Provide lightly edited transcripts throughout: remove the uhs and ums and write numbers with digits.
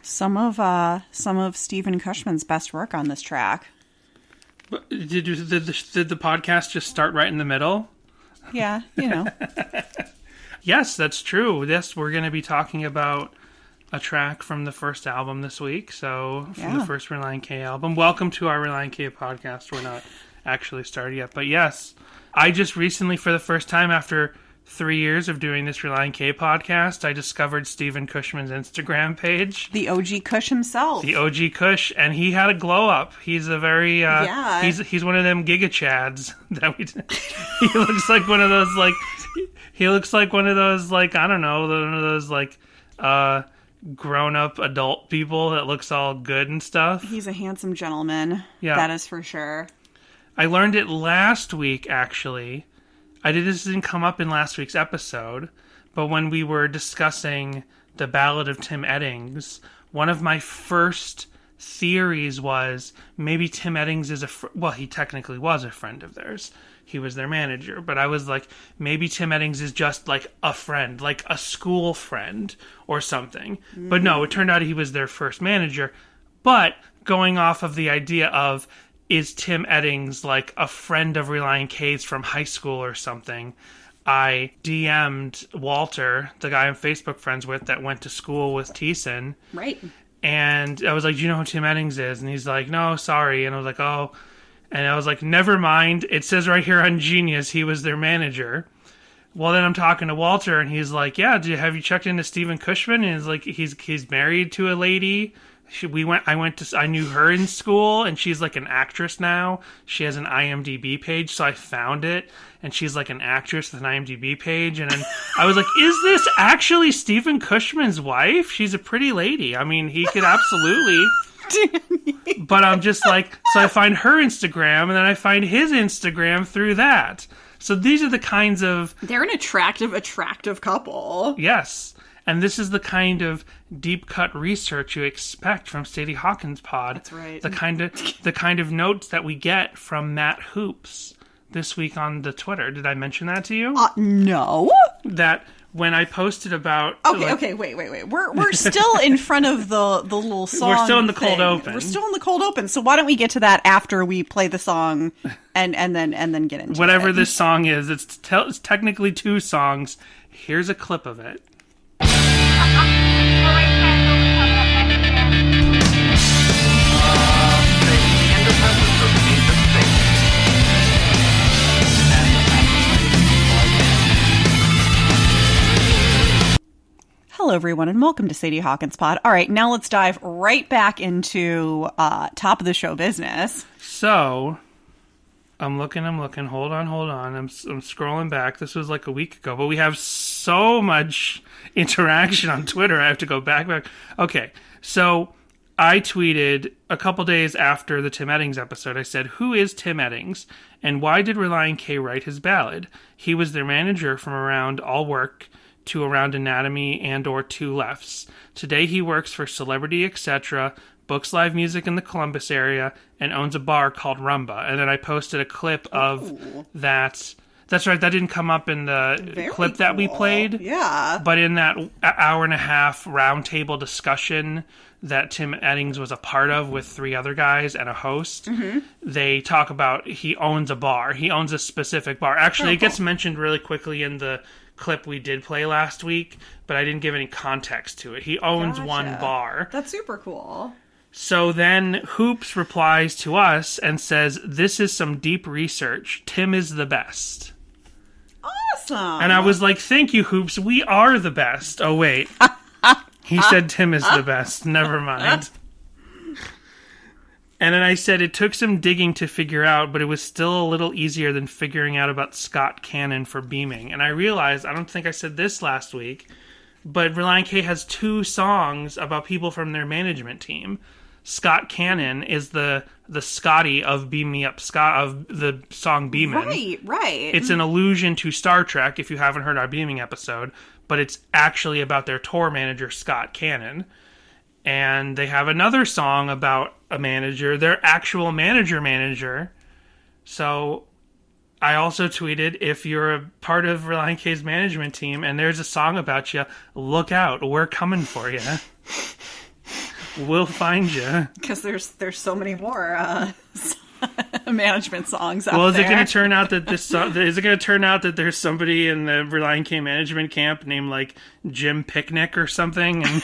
Some of Stephen Cushman's best work on this track. Did the podcast just start right in the middle? Yeah, you know. Yes, that's true. Yes, we're going to be talking about a track from the first album this week. So, from the first Relient K album. Welcome to our Relient K podcast. We're not actually started yet. But yes, I just recently, for the first time after 3 years of doing this Relient K podcast, I discovered Stephen Cushman's Instagram page. The OG Cush himself. The OG Cush, and he had a glow up. He's a very he's one of them Giga Chads that we. He looks like one of those I don't know, one of those grown up adult people that looks all good and stuff. He's a handsome gentleman. Yeah, that is for sure. I learned it last week actually. This didn't come up in last week's episode, but when we were discussing the Ballad of Tim Eddings, one of my first theories was maybe Tim Eddings is he technically was a friend of theirs. He was their manager, but I was like, maybe Tim Eddings is just like a friend, like a school friend or something. Mm-hmm. But no, it turned out he was their first manager. But going off of the idea of, is Tim Eddings like a friend of Relient K's from high school or something? I DM'd Walter, the guy I'm Facebook friends with that went to school with Thiessen. Right. And I was like, do you know who Tim Eddings is? And he's like, no, sorry. And I was like, oh. And I was like, never mind. It says right here on Genius he was their manager. Well, then I'm talking to Walter, and he's like, yeah, have you checked into Stephen Cushman? And he's like, he's married to a lady. I knew her in school, and she's like an actress now. She has an IMDb page, so I found it, and she's like an actress with an IMDb page. And then I was like, is this actually Stephen Cushman's wife? She's a pretty lady. I mean, he could absolutely. But I'm just like, so I find her Instagram, and then I find his Instagram through that. So these are the kinds of... They're an attractive couple. Yes. And this is the kind of deep-cut research you expect from Sadie Hawkins' pod. That's right. The kind of notes that we get from Matt Hoops this week on the Twitter. Did I mention that to you? No. That when I posted about... Okay, wait. We're still in front of the little song. We're still in the cold open. We're still in the cold open. So why don't we get to that after we play the song and then get into whatever it. This song is. It's technically two songs. Here's a clip of it. Hello, everyone, and welcome to Sadie Hawkins' pod. All right, now let's dive right back into top of the show business. So, I'm looking. Hold on. I'm scrolling back. This was like a week ago, but we have so much interaction on Twitter. I have to go back. Okay, so I tweeted a couple days after the Tim Eddings episode. I said, who is Tim Eddings, and why did Relient K write his ballad? He was their manager from around All Work to around Anatomy and or Two Lefts. Today he works for Celebrity Etc., books live music in the Columbus area, and owns a bar called Rumba. And then I posted a clip of that. That's right, that didn't come up in the clip that we played. Yeah. But in that hour and a half roundtable discussion that Tim Eddings was a part of with three other guys and a host, they talk about he owns a bar. He owns a specific bar. Actually, it gets mentioned really quickly in the clip we did play last week, but I didn't give any context to it. He owns one bar. That's super cool. So then Hoops replies to us and says, this is some deep research. Tim is the best. Awesome. And I was like, thank you, Hoops. We are the best. Oh, wait. He said Tim is the best. Never mind. And then I said it took some digging to figure out, but it was still a little easier than figuring out about Scott Cannon for Beaming. And I realized, I don't think I said this last week, but Relient K has two songs about people from their management team. Scott Cannon is the Scotty of Beam Me Up Scott of the song Beamin'. Right. It's an allusion to Star Trek, if you haven't heard our Beaming episode, but it's actually about their tour manager, Scott Cannon. And they have another song about a manager, their actual manager. So I also tweeted, if you're a part of Relient K's management team and there's a song about you, look out. We're coming for you. We'll find you. Because there's so many more management songs out well, is there. it going to turn out that is it going to turn out that there's somebody in the Relient K management camp named like Jim Picnic or something, and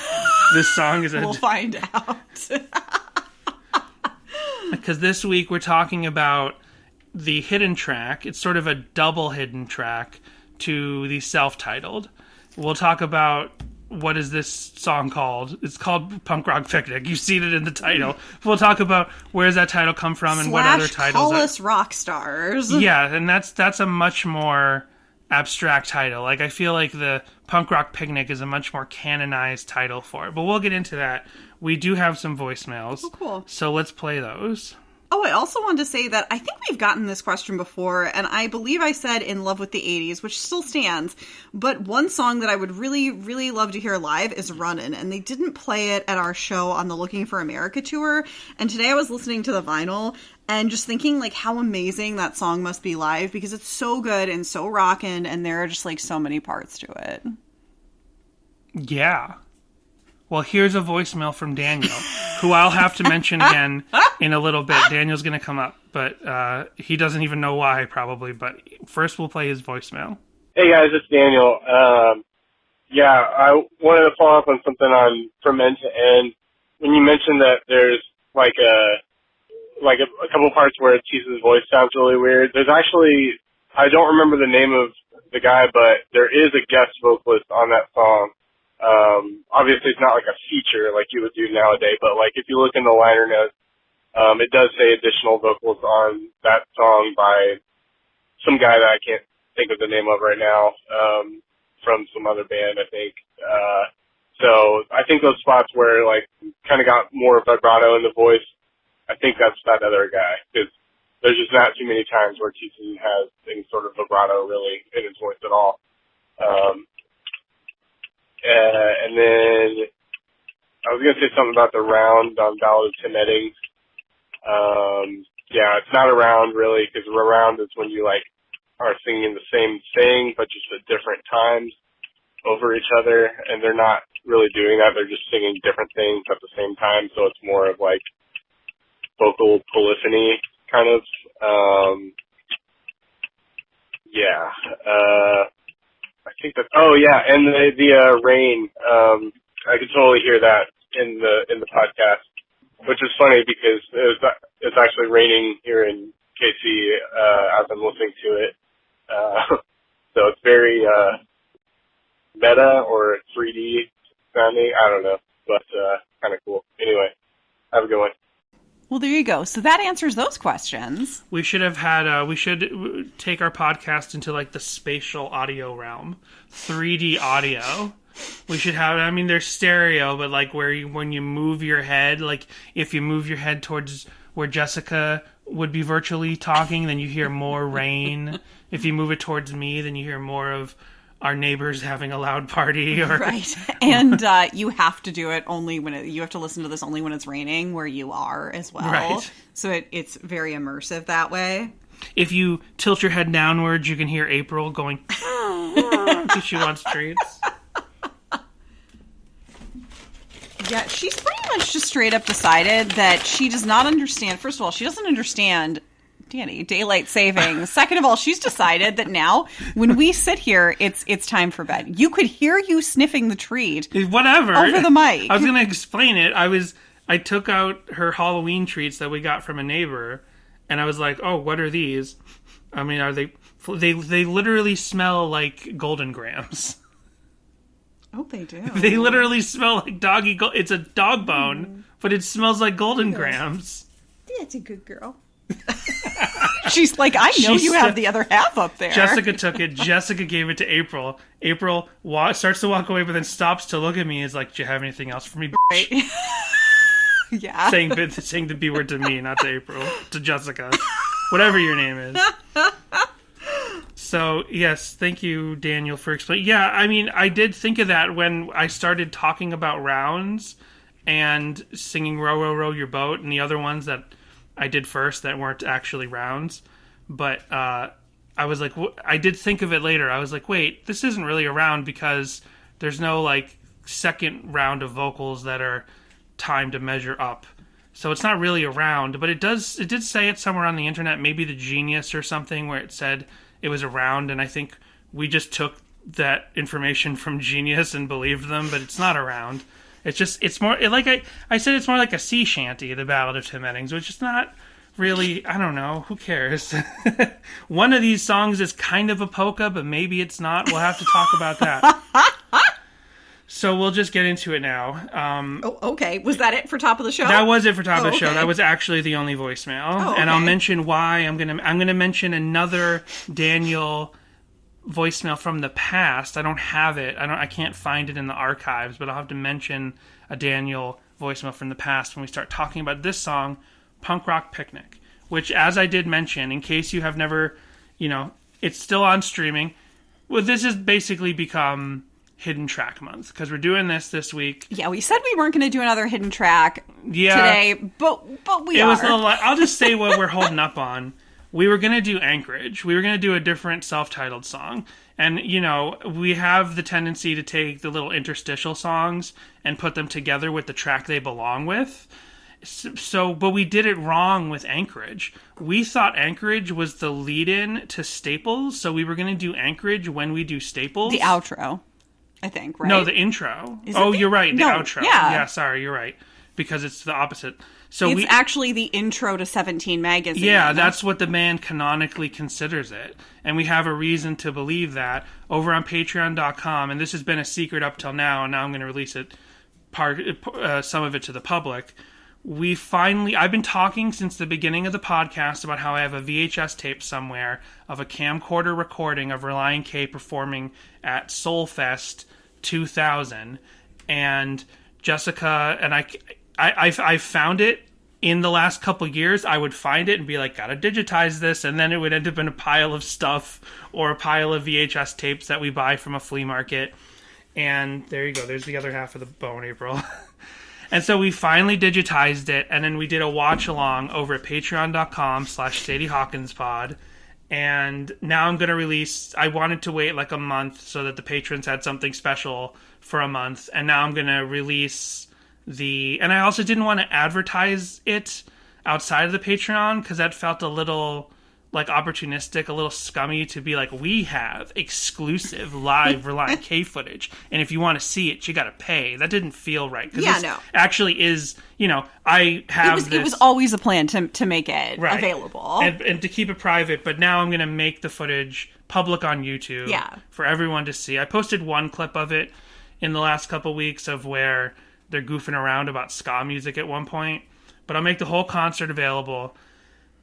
this song is We'll find out. Because this week we're talking about the hidden track. It's sort of a double hidden track to the self-titled. We'll talk about what is this song called. It's called Punk Rock Picnic. You've seen it in the title. We'll talk about where does that title come from and what other titles. Call us rock stars. Yeah, and that's a much more abstract title. Like, I feel like the Punk Rock Picnic is a much more canonized title for it. But we'll get into that. We do have some voicemails. Oh, cool. So let's play those. Oh, I also wanted to say that I think we've gotten this question before, and I believe I said In Love with the 80s, which still stands, but one song that I would really, really love to hear live is Runnin', and they didn't play it at our show on the Looking for America tour, and today I was listening to the vinyl, and just thinking, like, how amazing that song must be live, because it's so good and so rockin', and there are just, like, so many parts to it. Yeah. Well, here's a voicemail from Daniel, who I'll have to mention again in a little bit. Daniel's going to come up, but he doesn't even know why, probably. But first, we'll play his voicemail. Hey, guys, it's Daniel. I wanted to follow up on something on From End to End. When you mentioned that there's like a couple parts where Teese's voice sounds really weird, there's actually, I don't remember the name of the guy, but there is a guest vocalist on that song. Obviously it's not like a feature like you would do nowadays, but like if you look in the liner notes, it does say additional vocals on that song by some guy that I can't think of the name of right now, from some other band, I think. So I think those spots where like kind of got more vibrato in the voice, I think that's that other guy, because there's just not too many times where TC has any sort of vibrato really in his voice at all. And then I was going to say something about the round on Ballad of Tim Eddings. It's not a round really, because a round is when you like are singing the same thing, but just at different times over each other, and they're not really doing that. They're just singing different things at the same time, so it's more of like vocal polyphony kind of. I think that. Oh yeah, and the rain. I could totally hear that in the podcast, which is funny because it's actually raining here in KC as I'm listening to it. So it's very meta or 3D sounding. I don't know, but kind of cool. Anyway, have a good one. Well, there you go. So that answers those questions. We should have had. We should take our podcast into like the spatial audio realm, 3D audio. We should have. I mean, there's stereo, but like when you move your head, like if you move your head towards where Jessica would be virtually talking, then you hear more rain. If you move it towards me, then you hear more of our neighbors having a loud party. Right. And you have to do it only when you have to listen to this only when it's raining where you are as well. Right. So it's very immersive that way. If you tilt your head downwards, you can hear April going because she wants treats. Yeah, she's pretty much just straight up decided that she does not understand. First of all, she doesn't understand, Danny, daylight savings. Second of all, she's decided that now, when we sit here, it's time for bed. You could hear you sniffing the treat. Whatever. Over the mic. I was going to explain it. I took out her Halloween treats that we got from a neighbor, and I was like, oh, what are these? I mean, are they literally smell like Golden Grams. Oh, they do. They literally smell like doggy. It's a dog bone, but it smells like Golden Grams. That's a good girl. She's like, I know you have the other half up there. Jessica took it. Jessica gave it to April. April starts to walk away, but then stops to look at me. Is like, do you have anything else for me? Right. Yeah. Saying the B word to me, not to April. To Jessica. Whatever your name is. So, yes, thank you, Daniel, for explaining. Yeah, I mean, I did think of that when I started talking about rounds and singing Row, Row, Row Your Boat and the other ones that I did first that weren't actually rounds. But I was like, I did think of it later. I was like, wait, this isn't really a round because there's no, like, second round of vocals that are time to measure up. So it's not really around, but it did say it somewhere on the internet, maybe the Genius or something, where it said it was around, and I think we just took that information from Genius and believed them, but it's not around. It's more, like I said, it's more like a sea shanty, the Ballad of Tim Eddings, which is not really, I don't know, who cares? One of these songs is kind of a polka, but maybe it's not. We'll have to talk about that. So we'll just get into it now. Okay. Was that it for top of the show? That was it for top of the show. Okay. That was actually the only voicemail. Oh, okay. And I'll mention why. I'm gonna mention another Daniel voicemail from the past. I don't have it. I can't find it in the archives, but I'll have to mention a Daniel voicemail from the past when we start talking about this song, Punk Rock Picnic, which, as I did mention, in case you have never, it's still on streaming. Well, this has basically become Hidden Track Month, because we're doing this week. Yeah, we said we weren't going to do another hidden track today, but we are. I'll just say what we're holding up on. We were going to do Anchorage. We were going to do a different self-titled song. And, we have the tendency to take the little interstitial songs and put them together with the track they belong with. But we did it wrong with Anchorage. We thought Anchorage was the lead-in to Staples, so we were going to do Anchorage when we do Staples. The outro, I think, right? No, the intro. You're right, the outro. Yeah, sorry, you're right. Because it's the opposite. So it's actually the intro to 17 magazine. Yeah, that's what the band canonically considers it. And we have a reason to believe that over on patreon.com, and this has been a secret up till now, and now I'm going to release it, some of it to the public. I've been talking since the beginning of the podcast about how I have a VHS tape somewhere of a camcorder recording of Relient K performing at Soulfest 2000, and Jessica and I found it in the last couple years. I would find it and be like, gotta digitize this, and then it would end up in a pile of stuff or a pile of VHS tapes that we buy from a flea market. And there you go. There's the other half of the bone, April. And so we finally digitized it, and then we did a watch-along over at patreon.com/SadieHawkinsPod. And now I'm going to release... I wanted to wait like a month so that the patrons had something special for a month. And now I'm going to release and I also didn't want to advertise it outside of the Patreon, because that felt a little like opportunistic, a little scummy to be like, we have exclusive live Relient K footage, and if you want to see it, you got to pay. That didn't feel right. Actually is, I have it was always a plan to make it available. And to keep it private, but now I'm going to make the footage public on YouTube for everyone to see. I posted one clip of it in the last couple weeks of where they're goofing around about ska music at one point, but I'll make the whole concert available.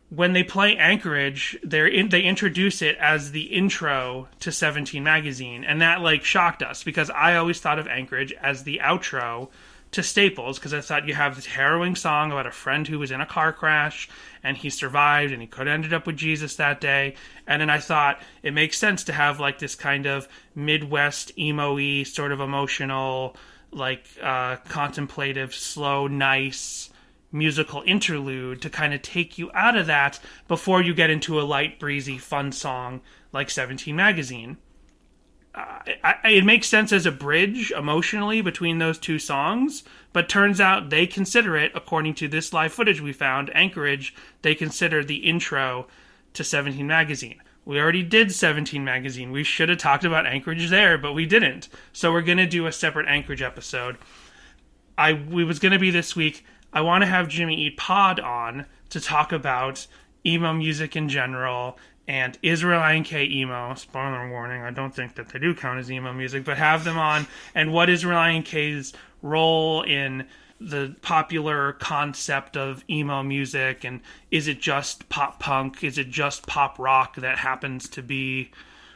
When they play Anchorage, they introduce it as the intro to 17 magazine, and that shocked us, because I always thought of Anchorage as the outro to Staples, because I thought you have this harrowing song about a friend who was in a car crash and he survived and he could have ended up with Jesus that day, and then I thought it makes sense to have this kind of Midwest emo-y sort of emotional, contemplative, slow, nice musical interlude to kind of take you out of that before you get into a light, breezy, fun song like 17 Magazine. It makes sense as a bridge emotionally between those two songs, but turns out they consider it, according to this live footage we found, Anchorage, they consider the intro to 17 Magazine. We already did 17 Magazine. We should have talked about Anchorage there, but we didn't. So we're going to do a separate Anchorage episode. We was going to be this week. I want to have Jimmy Eat Pod on to talk about emo music in general, and is Relient K emo? Spoiler warning, I don't think that they do count as emo music, but have them on. And what is Relient K's role in the popular concept of emo music, and is it just pop punk? Is it just pop rock that happens to be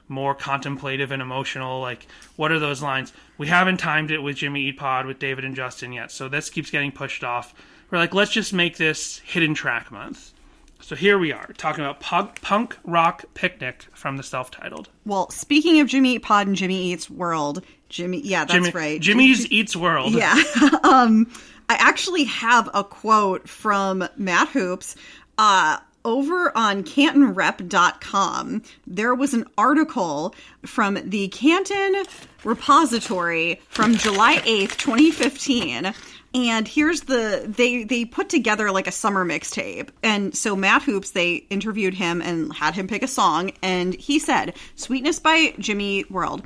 more contemplative and emotional? What are those lines? We haven't timed it with Jimmy Eat Pod with David and Justin yet, so this keeps getting pushed off. We're let's just make this Hidden Track Month. So here we are, talking about Punk Rock Picnic from the self-titled. Well, speaking of Jimmy Eat Pod and Jimmy Eats World, right. Jimmy's Eats World. Yeah. I actually have a quote from Matt Hoops. Over on CantonRep.com, there was an article from the Canton Repository from July 8th, 2015, And here's they put together like a summer mixtape. And so Matt Hoops, they interviewed him and had him pick a song. And he said, Sweetness by Jimmy World.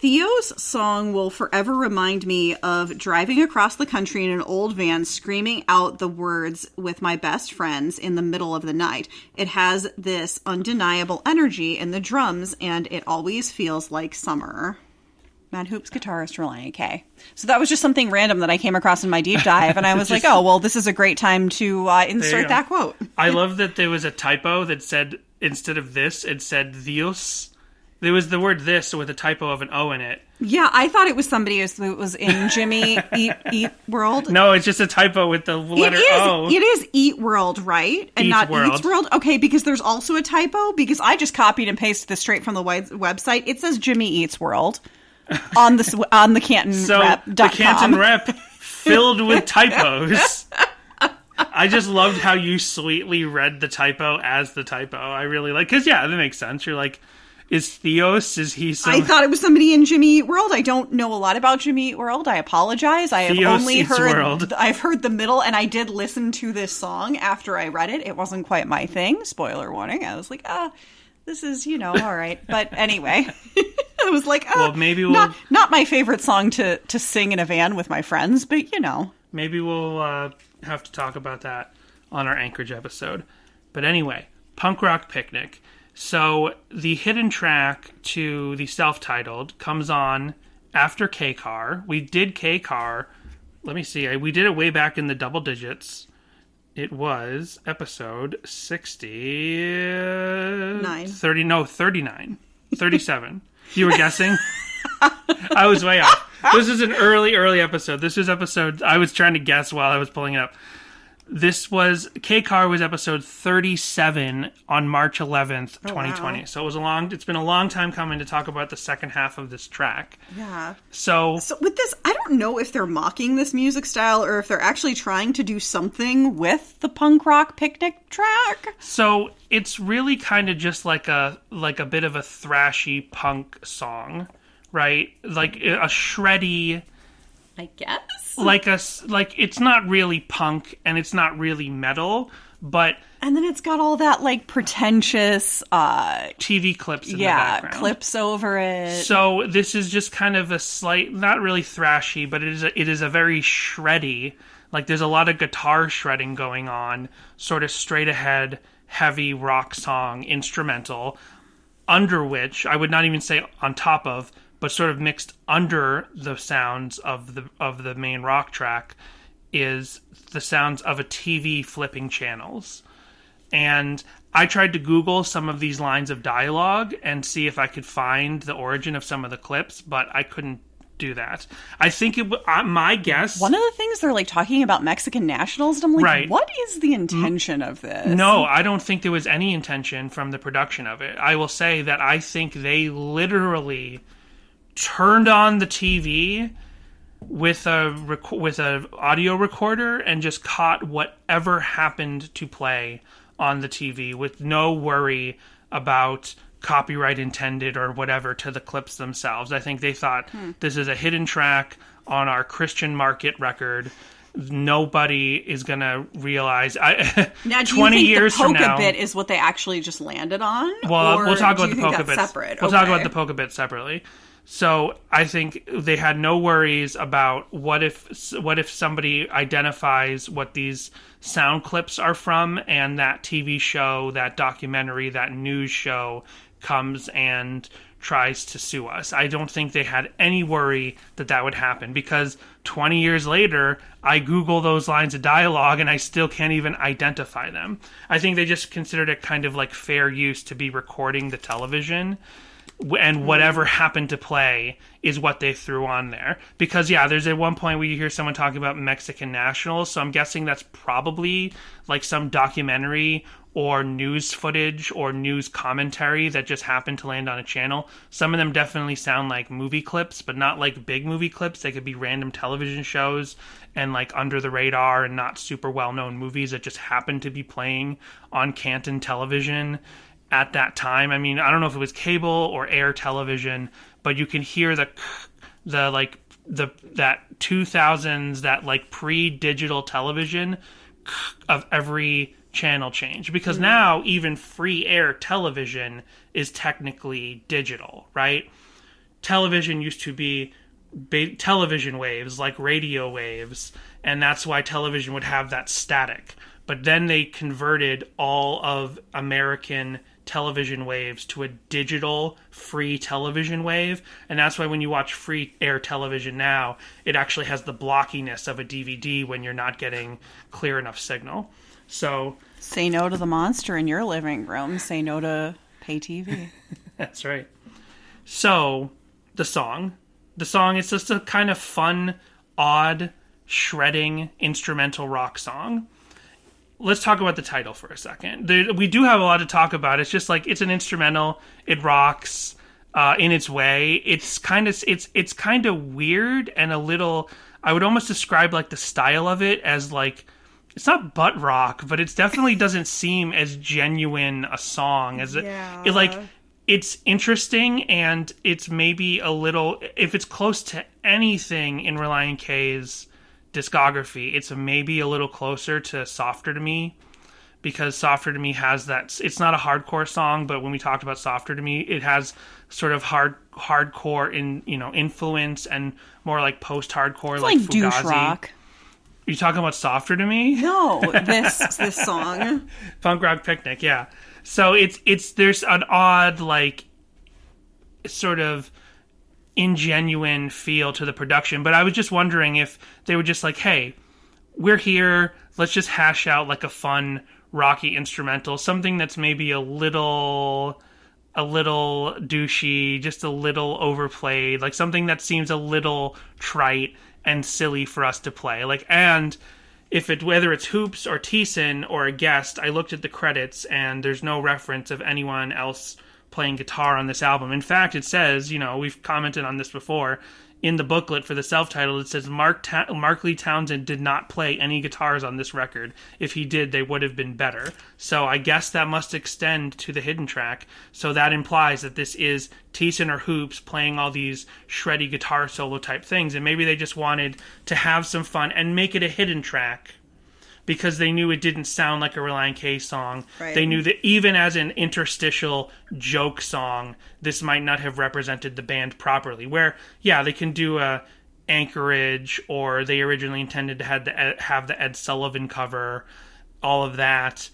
Theo's song will forever remind me of driving across the country in an old van, screaming out the words with my best friends in the middle of the night. It has this undeniable energy in the drums, and it always feels like summer. Matt Hoops, guitarist, Relient K. So that was just something random that I came across in my deep dive, and I was like, oh, well, this is a great time to insert that quote. I love that there was a typo that said, instead of this, it said Theos. There was the word this with a typo of an O in it. Yeah, I thought it was somebody who was in Jimmy Eat World. No, it's just a typo with the letter O. It is Eat World, right? And Eats not World. Eats World? Okay, because there's also a typo, because I just copied and pasted this straight from the website. It says Jimmy Eats World on the Canton Rep. The Canton Rep filled with typos. I just loved how you sweetly read the typo as the typo. I really like, because yeah, that makes sense. You're like, is Theos, is he some... I thought it was somebody in Jimmy Eat World. I don't know a lot about Jimmy Eat World. I apologize. I have Theos only Eats heard... World. I've heard the middle, and I did listen to this song after I read it. It wasn't quite my thing. Spoiler warning. I was like, this is, all right. But anyway, I was like, well, maybe we'll... Not my favorite song to sing in a van with my friends, but Maybe we'll have to talk about that on our Anchorage episode. But anyway, Punk Rock Picnic. So the hidden track to the self-titled comes on after K-Car. We did K-Car. Let me see. We did it way back in the double digits. It was episode 39. 39. 37. You were guessing? I was way off. This is an early episode. This was episode... I was trying to guess while I was pulling it up. This was... K-Car was episode 37 on March 11th, 2020. Wow. So it's been a long time coming to talk about the second half of this track. Yeah. So with this, I don't know if they're mocking this music style or if they're actually trying to do something with the punk rock picnic track. So it's really kind of just like a bit of a thrashy punk song, right? Like a shreddy... I guess. Like it's not really punk and it's not really metal, but... And then it's got all that, like, pretentious... TV clips in the background. Yeah, clips over it. So this is just kind of a slight... Not really thrashy, but it is a very shreddy... Like, there's a lot of guitar shredding going on. Sort of straight ahead, heavy rock song, instrumental. Under which, I would not even say on top of... but sort of mixed under the sounds of the main rock track is the sounds of a TV flipping channels. And I tried to Google some of these lines of dialogue and see if I could find the origin of some of the clips, but I couldn't do that. I think my guess... One of the things they're like talking about Mexican nationals, and I'm like, right. What is the intention of this? No, I don't think there was any intention from the production of it. I will say that I think they literally... turned on the TV with a audio recorder and just caught whatever happened to play on the TV with no worry about copyright intended or whatever to the clips themselves. I think they thought this is a hidden track on our Christian market record. Nobody is going to realize. Now, do 20 you think years the from now, polka bit is what they actually just landed on? Well, or we'll talk do about you the think polka that's bits separate? We'll talk about the polka bit separately. So I think they had no worries about what if somebody identifies what these sound clips are from, and that TV show, that documentary, that news show comes and tries to sue us. I don't think they had any worry that would happen, because 20 years later, I Google those lines of dialogue and I still can't even identify them. I think they just considered it kind of like fair use to be recording the television, and whatever happened to play is what they threw on there. Because, yeah, there's at one point where you hear someone talking about Mexican nationals, so I'm guessing that's probably like some documentary or news footage or news commentary that just happened to land on a channel. Some of them definitely sound like movie clips, but not like big movie clips. They could be random television shows and like under the radar and not super well-known movies that just happen to be playing on Canton television at that time. I mean, I don't know if it was cable or air television, but you can hear the like that 2000s, that like pre-digital television of every channel change, because now even free air television is technically digital, right? Television used to be television waves, like radio waves, and that's why television would have that static. But then they converted all of American television waves to a digital free television wave, and that's why when you watch free air television now, it actually has the blockiness of a DVD when you're not getting clear enough signal. So say no to the monster in your living room. Say no to pay TV. That's right. So the song is just a kind of fun, odd, shredding instrumental rock song. Let's talk about the title for a second. We do have a lot to talk about. It's just like, it's an instrumental. It rocks in its way. It's kind of weird and a little, I would almost describe like the style of it as like, it's not butt rock, but it definitely doesn't seem as genuine a song as it's interesting, and it's maybe a little, if it's close to anything in Relient K's discography, it's maybe a little closer to Softer to Me, because Softer to Me has that, it's not a hardcore song, but when we talked about Softer to Me, it has sort of hardcore influence and more like post-hardcore, it's like Fugazi. Douche rock. Are you talking about Softer to Me? No, this song. Punk Rock Picnic, yeah. So there's an odd, like, sort of ingenuine feel to the production, but I was just wondering if they were just like, hey, we're here, let's just hash out like a fun rocky instrumental, something that's maybe a little douchey, just a little overplayed, like something that seems a little trite and silly for us to play. Like, and whether it's Hoops or Thiessen or a guest, I looked at the credits and there's no reference of anyone else playing guitar on this album. In fact, it says, we've commented on this before, in the booklet for the self-titled, it says Mark Lee Townsend did not play any guitars on this record. If he did, they would have been better. So I guess that must extend to the hidden track. So that implies that this is Thiessen or Hoops playing all these shreddy guitar solo type things, and maybe they just wanted to have some fun and make it a hidden track, because they knew it didn't sound like a Relient K song. Right. They knew that even as an interstitial joke song, this might not have represented the band properly. Where, yeah, they can do a Anchorage, or they originally intended to have the Ed Sullivan cover. All of that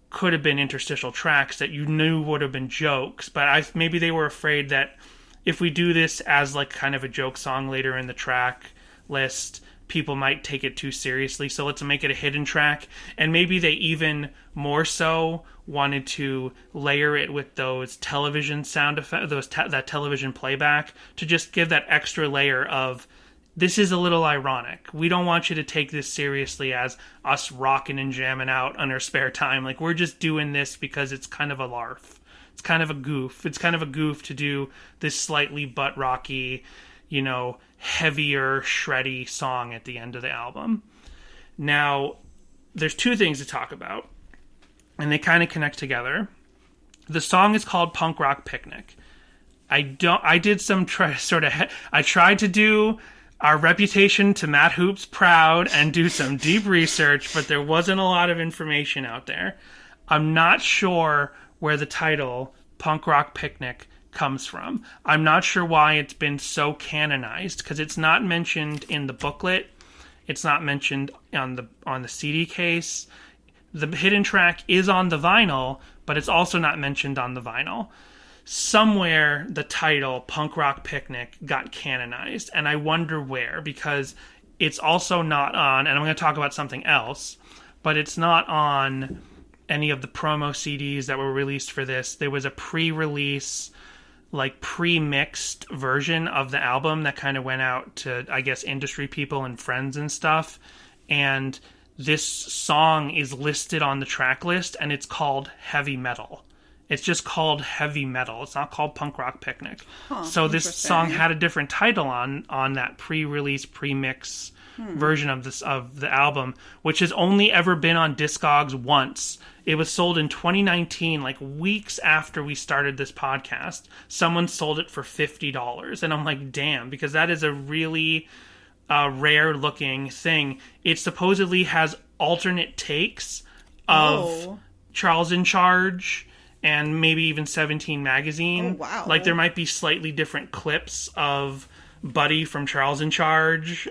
could have been interstitial tracks that you knew would have been jokes. But maybe they were afraid that if we do this as like kind of a joke song later in the track list, people might take it too seriously, so let's make it a hidden track. And maybe they even more so wanted to layer it with those television sound effects, that television playback, to just give that extra layer of, this is a little ironic. We don't want you to take this seriously as us rocking and jamming out on our spare time. Like, we're just doing this because it's kind of a larf. It's kind of a goof. It's kind of a goof to do this slightly butt rocky, heavier, shreddy song at the end of the album. Now, there's two things to talk about, and they kind of connect together. The song is called Punk Rock Picnic. I tried to do our reputation to Matt Hoops proud and do some deep research, but there wasn't a lot of information out there. I'm not sure where the title Punk Rock Picnic comes from. I'm not sure why it's been so canonized, because it's not mentioned in the booklet. It's not mentioned on the CD case. The hidden track is on the vinyl, but it's also not mentioned on the vinyl. Somewhere the title Punk Rock Picnic got canonized, and I wonder where, because it's also not on, and I'm going to talk about something else, but it's not on any of the promo CDs that were released for this. There was a pre-release, like pre-mixed version of the album that kind of went out to, I guess, industry people and friends and stuff. And this song is listed on the track list, and it's called Heavy Metal. It's just called Heavy Metal. It's not called Punk Rock Picnic. Huh, so this song had a different title on that pre-release, pre-mix version of the album, which has only ever been on Discogs once. It was sold in 2019, like weeks after we started this podcast. Someone sold it for $50. And I'm like, damn, because that is a really rare looking thing. It supposedly has alternate takes of Charles in Charge and maybe even 17 Magazine. Oh, wow. Like there might be slightly different clips of Buddy from Charles in Charge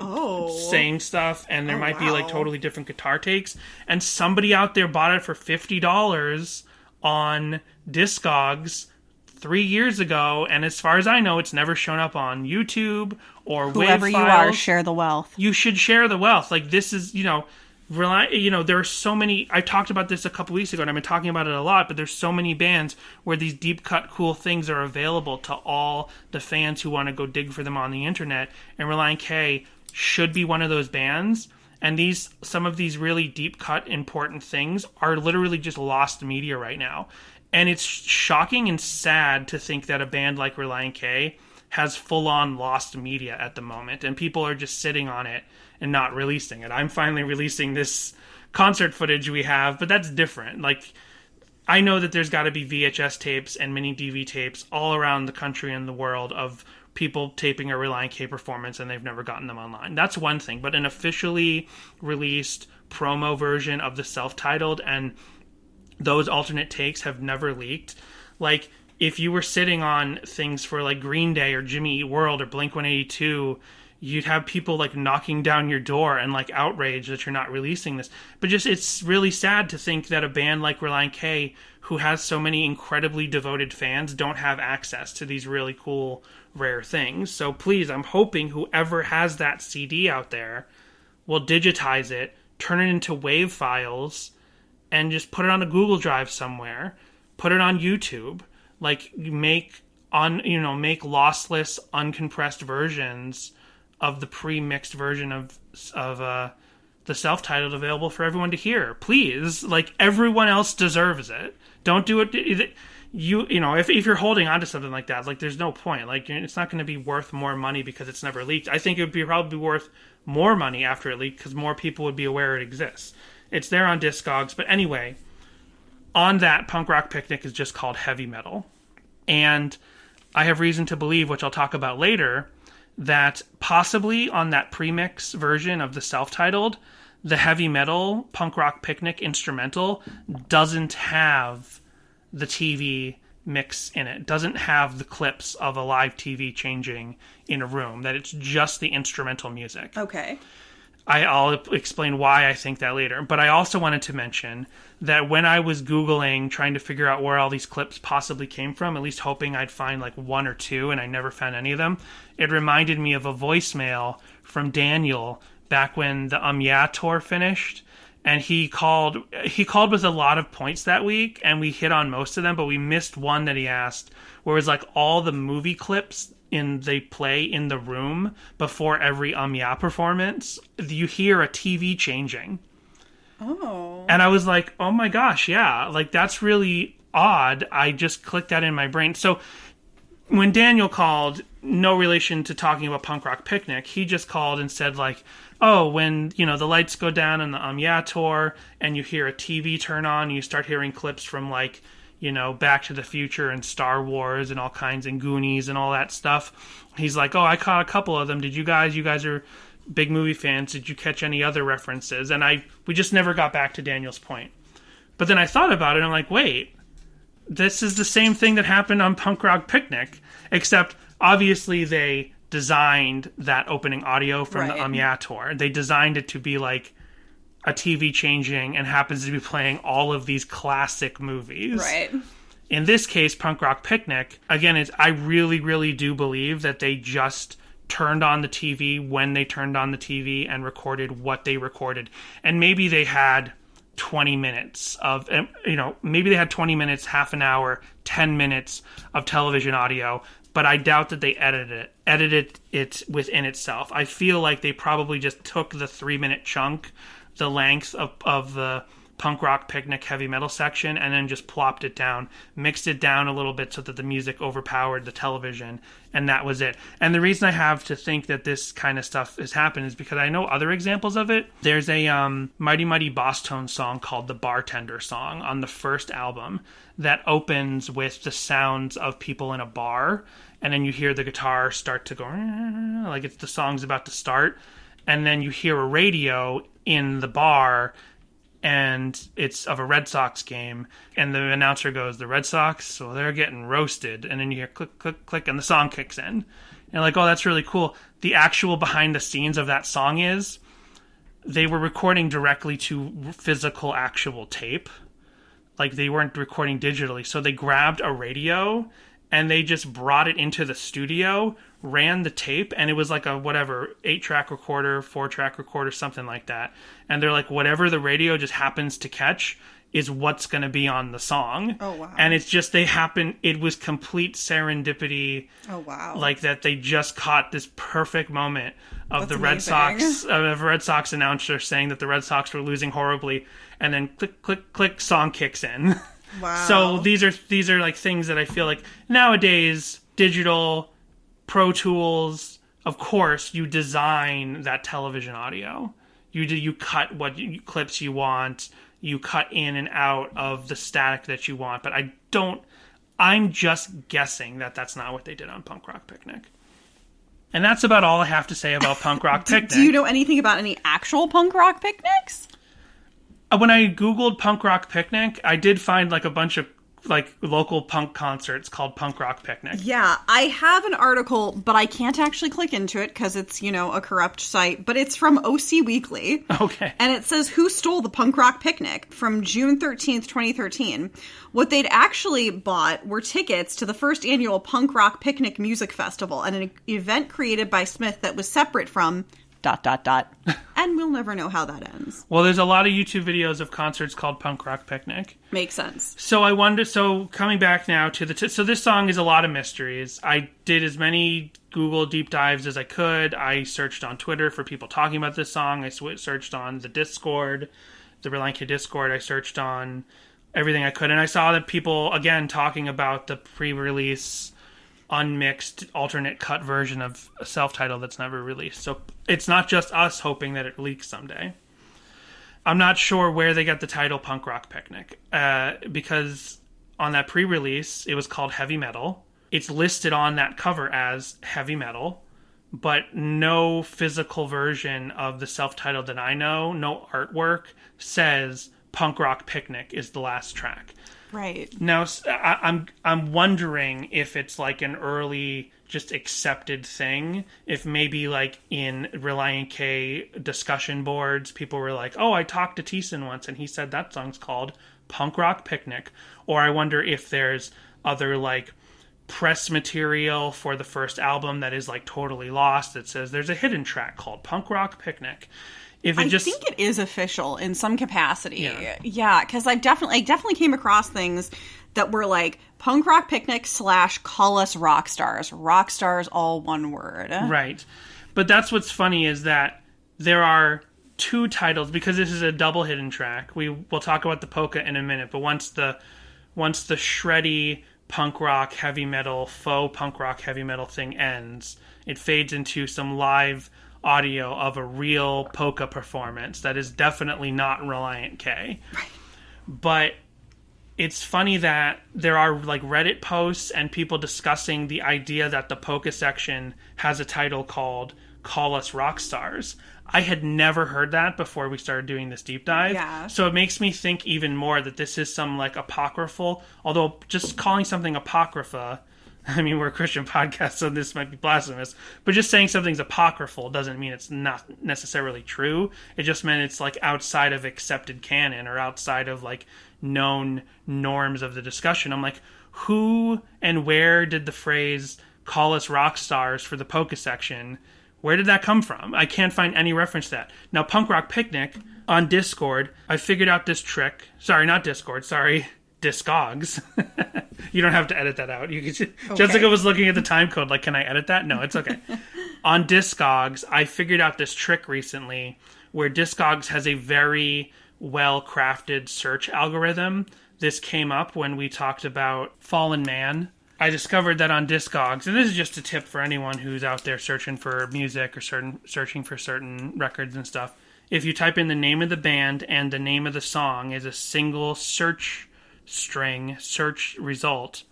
saying stuff, and there might be like totally different guitar takes. And somebody out there bought it for $50 on Discogs 3 years ago, and as far as I know, it's never shown up on YouTube or WAV Whoever you files. are, share the wealth. You should share the wealth. Like this is, there are so many. I talked about this a couple weeks ago, and I've been talking about it a lot. But there's so many bands where these deep cut, cool things are available to all the fans who want to go dig for them on the internet. And Relient K should be one of those bands. And some of these really deep cut, important things are literally just lost media right now. And it's shocking and sad to think that a band like Relient K has full on lost media at the moment, and people are just sitting on it and not releasing it. I'm finally releasing this concert footage we have, but that's different. Like, I know that there's got to be VHS tapes and mini DV tapes all around the country and the world of people taping a Relient K performance, and they've never gotten them online. That's one thing, but an officially released promo version of the self-titled and those alternate takes have never leaked. Like, if you were sitting on things for like Green Day or Jimmy Eat World or Blink-182, you'd have people like knocking down your door and like outrage that you're not releasing this. But just, it's really sad to think that a band like Relient K, who has so many incredibly devoted fans, don't have access to these really cool, rare things. So please, I'm hoping whoever has that CD out there will digitize it, turn it into WAV files, and just put it on a Google Drive somewhere. Put it on YouTube. Like, make lossless, uncompressed versions of the pre-mixed version of the self-titled available for everyone to hear. Please, like, everyone else deserves it. Don't do it. If you're holding on to something like that, like, there's no point. Like, it's not going to be worth more money because it's never leaked. I think it would probably be worth more money after it leaked because more people would be aware it exists. It's there on Discogs, but anyway, on that, Punk Rock Picnic is just called Heavy Metal. And I have reason to believe, which I'll talk about later, that possibly on that premix version of the self-titled, the Heavy Metal Punk Rock Picnic instrumental doesn't have the TV mix in it. Doesn't have the clips of a live TV changing in a room. That it's just the instrumental music. Okay. I'll explain why I think that later. But I also wanted to mention that when I was Googling, trying to figure out where all these clips possibly came from, at least hoping I'd find like one or two, and I never found any of them, it reminded me of a voicemail from Daniel back when the Yeah tour finished. And he called with a lot of points that week, and we hit on most of them, but we missed one that he asked, where it was like all the movie clips they play in the room before every Yeah performance. You hear a TV changing. Oh. And I was like, oh my gosh, yeah, like that's really odd. I just clicked that in my brain. So when Daniel called, no relation to talking about Punk Rock Picnic, he just called and said like, oh, when, the lights go down on the Yeah tour and you hear a TV turn on, you start hearing clips from like, Back to the Future and Star Wars and all kinds, and Goonies and all that stuff. He's like, oh, I caught a couple of them. You guys are big movie fans. Did you catch any other references? And we just never got back to Daniel's point. But then I thought about it, and I'm like, wait, this is the same thing that happened on Punk Rock Picnic, except obviously they designed that opening audio from the Yeah tour. They designed it to be like a TV changing and happens to be playing all of these classic movies. Right. In this case, Punk Rock Picnic, again, I really, really do believe that they just turned on the TV when they turned on the TV and recorded what they recorded. And maybe they had 20 minutes of, maybe they had 20 minutes, half an hour, 10 minutes of television audio, but I doubt that they edited it within itself. I feel like they probably just took the 3-minute chunk, the length of the punk rock picnic heavy metal section and then just plopped it down, mixed it down a little bit so that the music overpowered the television, and that was it. And the reason I have to think that this kind of stuff has happened is because I know other examples of it. There's a Mighty Mighty Boss Tone song called The Bartender Song on the first album that opens with the sounds of people in a bar, and then you hear the guitar start to go like it's the song's about to start, and then you hear a radio in the bar, and it's of a Red Sox game, and the announcer goes, "The Red Sox, well, they're getting roasted," and then you hear click, click, click, and the song kicks in. And like, oh, that's really cool. The actual behind the scenes of that song is they were recording directly to physical actual tape. Like, they weren't recording digitally, so they grabbed a radio and they just brought it into the studio, ran the tape, and it was like a, whatever, 8-track recorder, 4-track recorder, something like that. And they're like, whatever the radio just happens to catch is what's going to be on the song. Oh, wow. And it's just, it was complete serendipity. Oh, wow. Like that they just caught this perfect moment of That's the Red amazing. Sox, of a Red Sox announcer saying that the Red Sox were losing horribly, and then click, click, click, song kicks in. Wow. So these are like things that I feel like nowadays, digital, Pro Tools, of course, you design that television audio. You cut what clips you want, you cut in and out of the static that you want, but I'm just guessing that that's not what they did on Punk Rock Picnic. And that's about all I have to say about Punk Rock Picnic. Do you know anything about any actual punk rock picnics? When I Googled Punk Rock Picnic, I did find like a bunch of like local punk concerts called Punk Rock Picnic. Yeah, I have an article, but I can't actually click into it because it's, a corrupt site, but it's from OC Weekly. Okay. And it says, "Who stole the Punk Rock Picnic?" from June 13th, 2013. What they'd actually bought were tickets to the first annual Punk Rock Picnic Music Festival, and an event created by Smith that was separate from ... And we'll never know how that ends. Well, there's a lot of YouTube videos of concerts called Punk Rock Picnic. Makes sense. So I wonder, coming back now to so this song is a lot of mysteries. I did as many Google deep dives as I could. I searched on Twitter for people talking about this song. I searched on the Discord, the Relient K Discord. I searched on everything I could. And I saw that people, again, talking about the pre-release unmixed alternate cut version of a self-title that's never released. So it's not just us hoping that it leaks someday. I'm not sure where they got the title Punk Rock Picnic, because on that pre-release it was called Heavy Metal. It's listed on that cover as Heavy Metal, but no physical version of the self-title that I know, no artwork, says Punk Rock Picnic is the last track. Right. Now, I'm wondering if it's like an early, just accepted thing. If maybe like in Relient K discussion boards, people were like, "Oh, I talked to Thiessen once, and he said that song's called Punk Rock Picnic." Or I wonder if there's other like press material for the first album that is like totally lost that says there's a hidden track called Punk Rock Picnic. I think it is official in some capacity. Yeah, because I definitely came across things that were like Punk Rock Picnic / Call Us Rock Stars. Rock Stars, all one word. Right. But that's what's funny is that there are two titles, because this is a double hidden track. We'll talk about the polka in a minute, but once the shreddy punk rock heavy metal, faux punk rock heavy metal thing ends, it fades into some live audio of a real polka performance that is definitely not Relient K. Right. But it's funny that there are like Reddit posts and people discussing the idea that the polka section has a title called Call Us Rock Stars. I had never heard that before we started doing this deep dive. Yeah. So it makes me think even more that this is some like apocryphal, although just calling something apocrypha, I mean, we're a Christian podcast, so this might be blasphemous, but just saying something's apocryphal doesn't mean it's not necessarily true. It just meant it's like outside of accepted canon or outside of like known norms of the discussion. I'm like, who and where did the phrase "call us rock stars" for the polka section, where did that come from? I can't find any reference to that. Now, Punk Rock Picnic on Discord, I figured out this trick. Sorry, not Discord, sorry. Discogs. You don't have to edit that out. You can okay. Jessica was looking at the time code like, can I edit that? No, it's okay. On Discogs, I figured out this trick recently where Discogs has a very well-crafted search algorithm. This came up when we talked about Fallen Man. I discovered that on Discogs, and this is just a tip for anyone who's out there searching for music or searching for certain records and stuff. If you type in the name of the band and the name of the song as a single search result,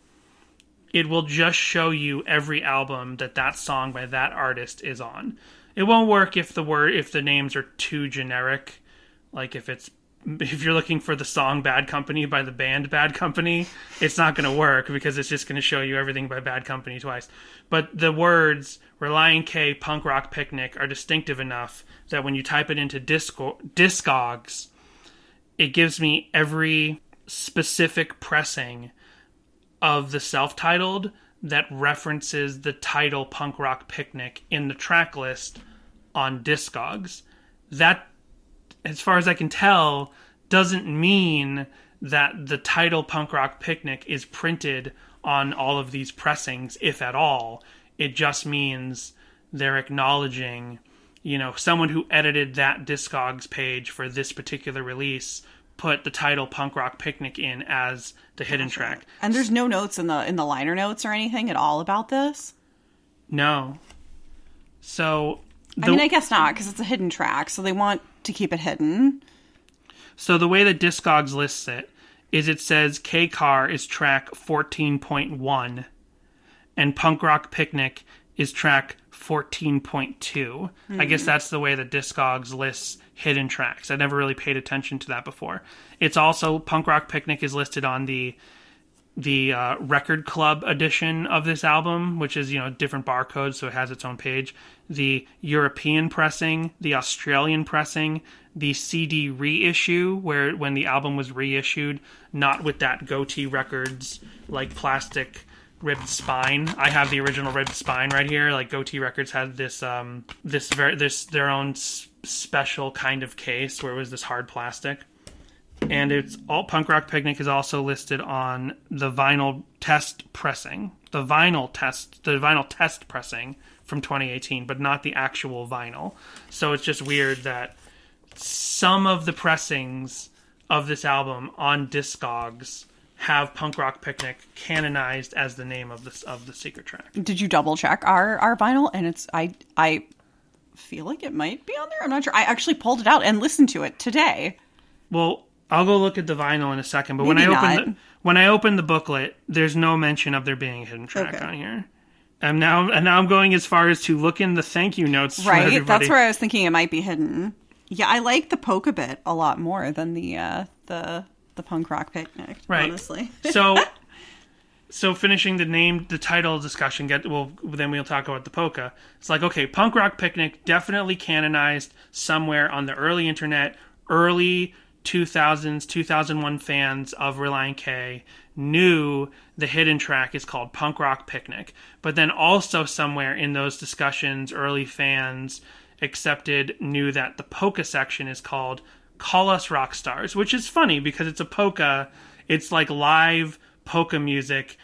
it will just show you every album that song by that artist is on. It won't work if the names are too generic, like if you're looking for the song Bad Company by the band Bad Company, it's not going to work because it's just going to show you everything by Bad Company twice. But the words Relient K, Punk Rock Picnic are distinctive enough that when you type it into Discogs, it gives me every specific pressing of the self-titled that references the title Punk Rock Picnic in the track list on Discogs. That, as far as I can tell, doesn't mean that the title Punk Rock Picnic is printed on all of these pressings, if at all. It just means they're acknowledging, someone who edited that Discogs page for this particular release put the title Punk Rock Picnic in as the hidden track. And there's no notes in the liner notes or anything at all about this? No. So... I guess not, because it's a hidden track, so they want to keep it hidden. So the way that Discogs lists it is it says K-Car is track 14.1 and Punk Rock Picnic is track 14.2. I guess that's the way that Discogs lists hidden tracks. I never really paid attention to that before. It's also, Punk Rock Picnic is listed on the Record Club edition of this album, which is, different barcodes, so it has its own page. The European pressing, the Australian pressing, the CD reissue, when the album was reissued, not with that Goatee Records, plastic ribbed spine. I have the original ribbed spine right here. Goatee Records had this their own special kind of case where it was this hard plastic. And it's all Punk Rock Picnic is also listed on the vinyl test pressing. The vinyl test pressing from 2018, but not the actual vinyl. So it's just weird that some of the pressings of this album on Discogs have Punk Rock Picnic canonized as the name of the secret track. Did you double check our vinyl? And I feel like it might be on there. I'm not sure. I actually pulled it out and listened to it today. Well, I'll go look at the vinyl in a second, but Maybe when I open the booklet, there's no mention of there being a hidden track on here. And now I'm going as far as to look in the thank you notes. Right, for everybody. That's where I was thinking it might be hidden. Yeah, I like the polka bit a lot more than the Punk Rock Picnic. Right. Honestly. So finishing the title discussion, then we'll talk about the polka. It's okay, Punk Rock Picnic definitely canonized somewhere on the early internet, early 2000s, 2001 fans of Relient K knew the hidden track is called Punk Rock Picnic. But then also somewhere in those discussions, early fans knew that the polka section is called Call Us Rock Stars, which is funny because it's a polka. It's live polka music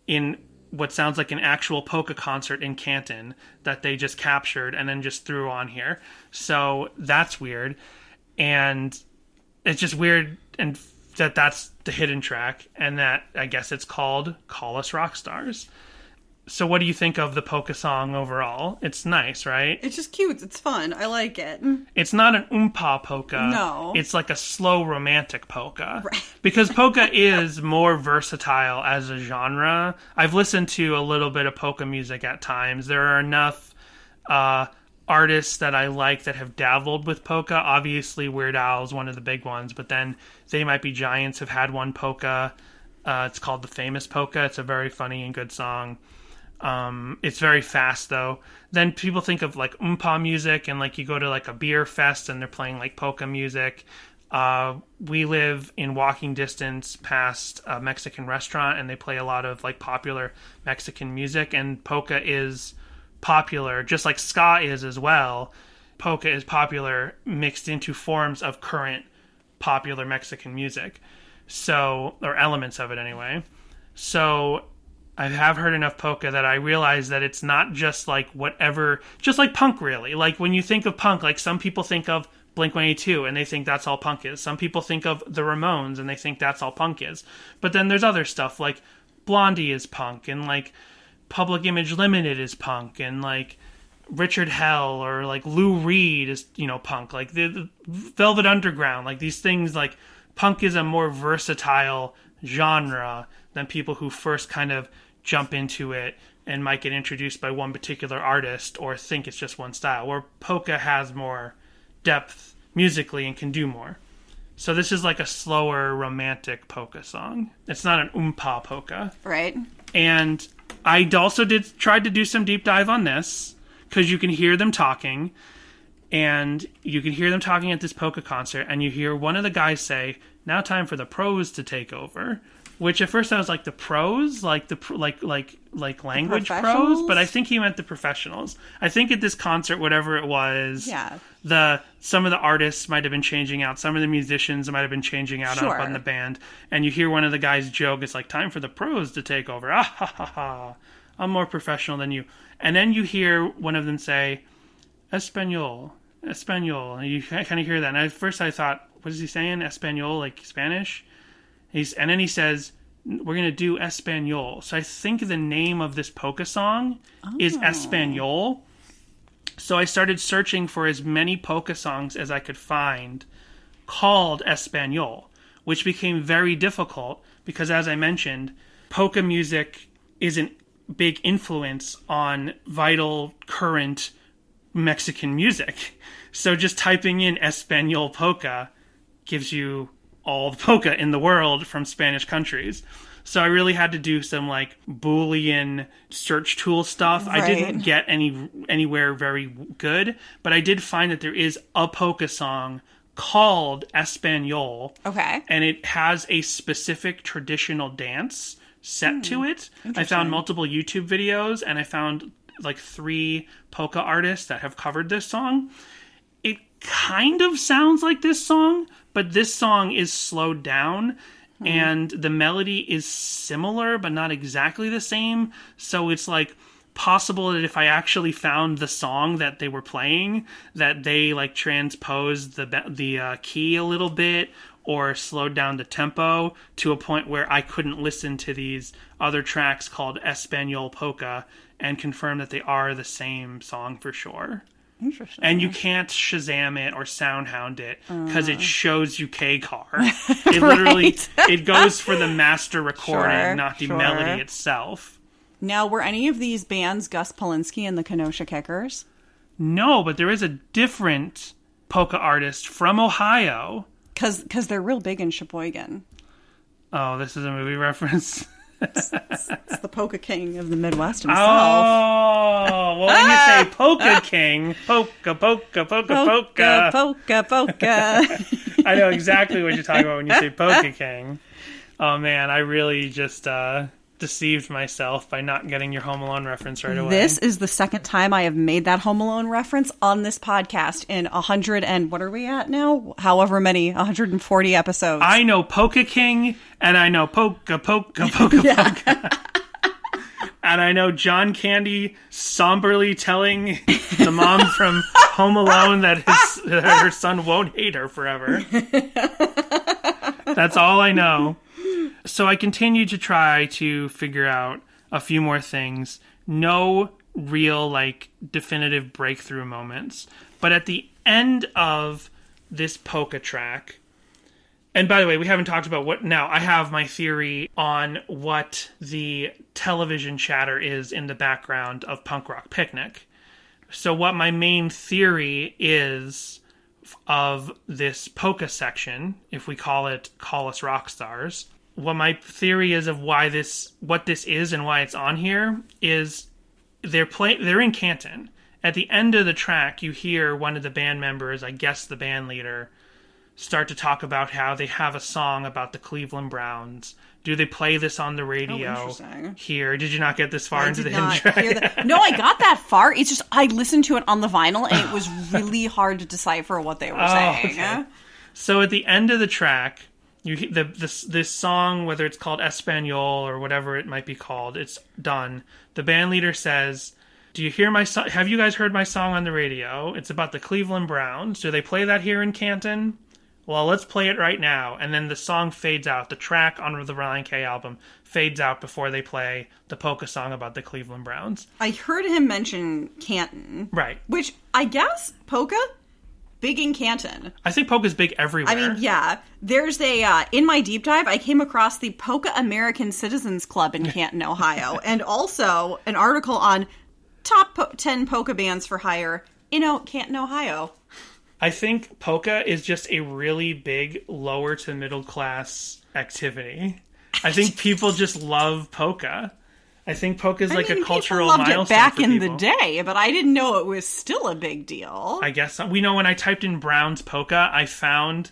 in what sounds like an actual polka concert in Canton that they just captured and then just threw on here. So that's weird. And it's just weird and that's the hidden track, and that I guess it's called Call Us Rock Stars. So what do you think of the polka song overall? It's nice, right? It's just cute. It's fun. I like it. It's not an oompa polka. No. It's a slow romantic polka. Right. Because polka is more versatile as a genre. I've listened to a little bit of polka music at times. There are enough artists that I like that have dabbled with polka. Obviously, Weird Al is one of the big ones, but then They Might Be Giants have had one polka. It's called The Famous Polka. It's a very funny and good song. It's very fast, though. Then people think of oompa music, and you go to a beer fest and they're playing polka music. We live in walking distance past a Mexican restaurant, and they play a lot of popular Mexican music, and polka is popular, just like ska is as well. Polka is popular mixed into forms of current popular Mexican music, or elements of it anyway. So I have heard enough polka that I realize that it's not just whatever, just like punk really. When you think of punk, some people think of Blink-182 and they think that's all punk is. Some people think of the Ramones and they think that's all punk is. But then there's other stuff like Blondie is punk, and like Public Image Limited is punk, and like Richard Hell or like Lou Reed is, punk. Like the Velvet Underground, like these things, like punk is a more versatile genre than people who first kind of jump into it and might get introduced by one particular artist or think it's just one style, where polka has more depth musically and can do more. So this is like a slower romantic polka song. It's not an oompa polka. Right. And I also tried to do some deep dive on this, because you can hear them talking, and you can hear them talking at this polka concert, and you hear one of the guys say, "Now time for the pros to take over," which at first I was like, the pros, like language pros, but I think he meant the professionals. I think at this concert, whatever it was, some of the artists might have been changing out, some of the musicians might have been changing out on the band, and you hear one of the guys joke, it's like, time for the pros to take over. Ah ha ha ha, I'm more professional than you. And then you hear one of them say, Espanol, and you kind of hear that. And at first I thought, what is he saying? Espanol, like Spanish? And then he says, we're going to do Espanol. So I think the name of this polka song is Espanol. So I started searching for as many polka songs as I could find called Espanol, which became very difficult because, as I mentioned, polka music is a big influence on vital, current Mexican music. So just typing in Espanol polka gives you all the polka in the world from Spanish countries. So I really had to do some like Boolean search tool stuff. Right. I didn't get anywhere very good, but I did find that there is a polka song called Espanol. Okay. And it has a specific traditional dance set to it. I found multiple YouTube videos, and I found like 3 polka artists that have covered this song. It kind of sounds like this song, but this song is slowed down, and the melody is similar, but not exactly the same. So it's like possible that if I actually found the song that they were playing, that they like transposed the key a little bit or slowed down the tempo to a point where I couldn't listen to these other tracks called Espanol Polka and confirm that they are the same song for sure. Interesting. And you can't Shazam it or Soundhound it because it shows UK car. It literally it goes for the master recording, not the melody itself. Now, were any of these bands Gus Polinski and the Kenosha Kickers? No, but there is a different polka artist from Ohio. Because they're real big in Sheboygan. Oh, this is a movie reference. It's the polka king of the Midwest himself. Oh, well, when you say polka king, polka. I know exactly what you're talking about when you say polka king. Oh, man, I really just deceived myself by not getting your Home Alone reference right away. This is the second time I have made that Home Alone reference on this podcast in 100 and what are we at now? However many, 140 episodes. I know Polka King, and I know polka. And I know John Candy somberly telling the mom from Home Alone that her son won't hate her forever. That's all I know. So I continued to try to figure out a few more things. No real, like, definitive breakthrough moments. But at the end of this polka track, and by the way, we haven't talked about what... Now, I have my theory on what the television chatter is in the background of Punk Rock Picnic. So what my main theory is of this polka section, if we call it Call Us Rock Stars... What my theory is of what this is and why it's on here is they're in Canton. At the end of the track, you hear one of the band members, I guess the band leader, start to talk about how they have a song about the Cleveland Browns. Do they play this on the radio here? Did you not get this far into the hymn track? No, I got that far. It's just I listened to it on the vinyl, and it was really hard to decipher what they were saying. Okay. So at the end of the track... This song, whether it's called Espanol or whatever it might be called, it's done. The band leader says, Do you hear my song? Have you guys heard my song on the radio? It's about the Cleveland Browns. Do they play that here in Canton? Well, let's play it right now. And then the song fades out. The track on the Relient K album fades out before they play the polka song about the Cleveland Browns. I heard him mention Canton. Right. Which, I guess, polka, big in Canton. I think polka's big everywhere. I mean, yeah. There's in my deep dive, I came across the Polka American Citizens Club in Canton, Ohio. And also an article on top 10 polka bands for hire in Canton, Ohio. I think polka is just a really big lower to middle class activity. I think people just love polka. I think polka is a cultural milestone. People loved it back in the day, but I didn't know it was still a big deal. I guess we know when I typed in Brown's polka, I found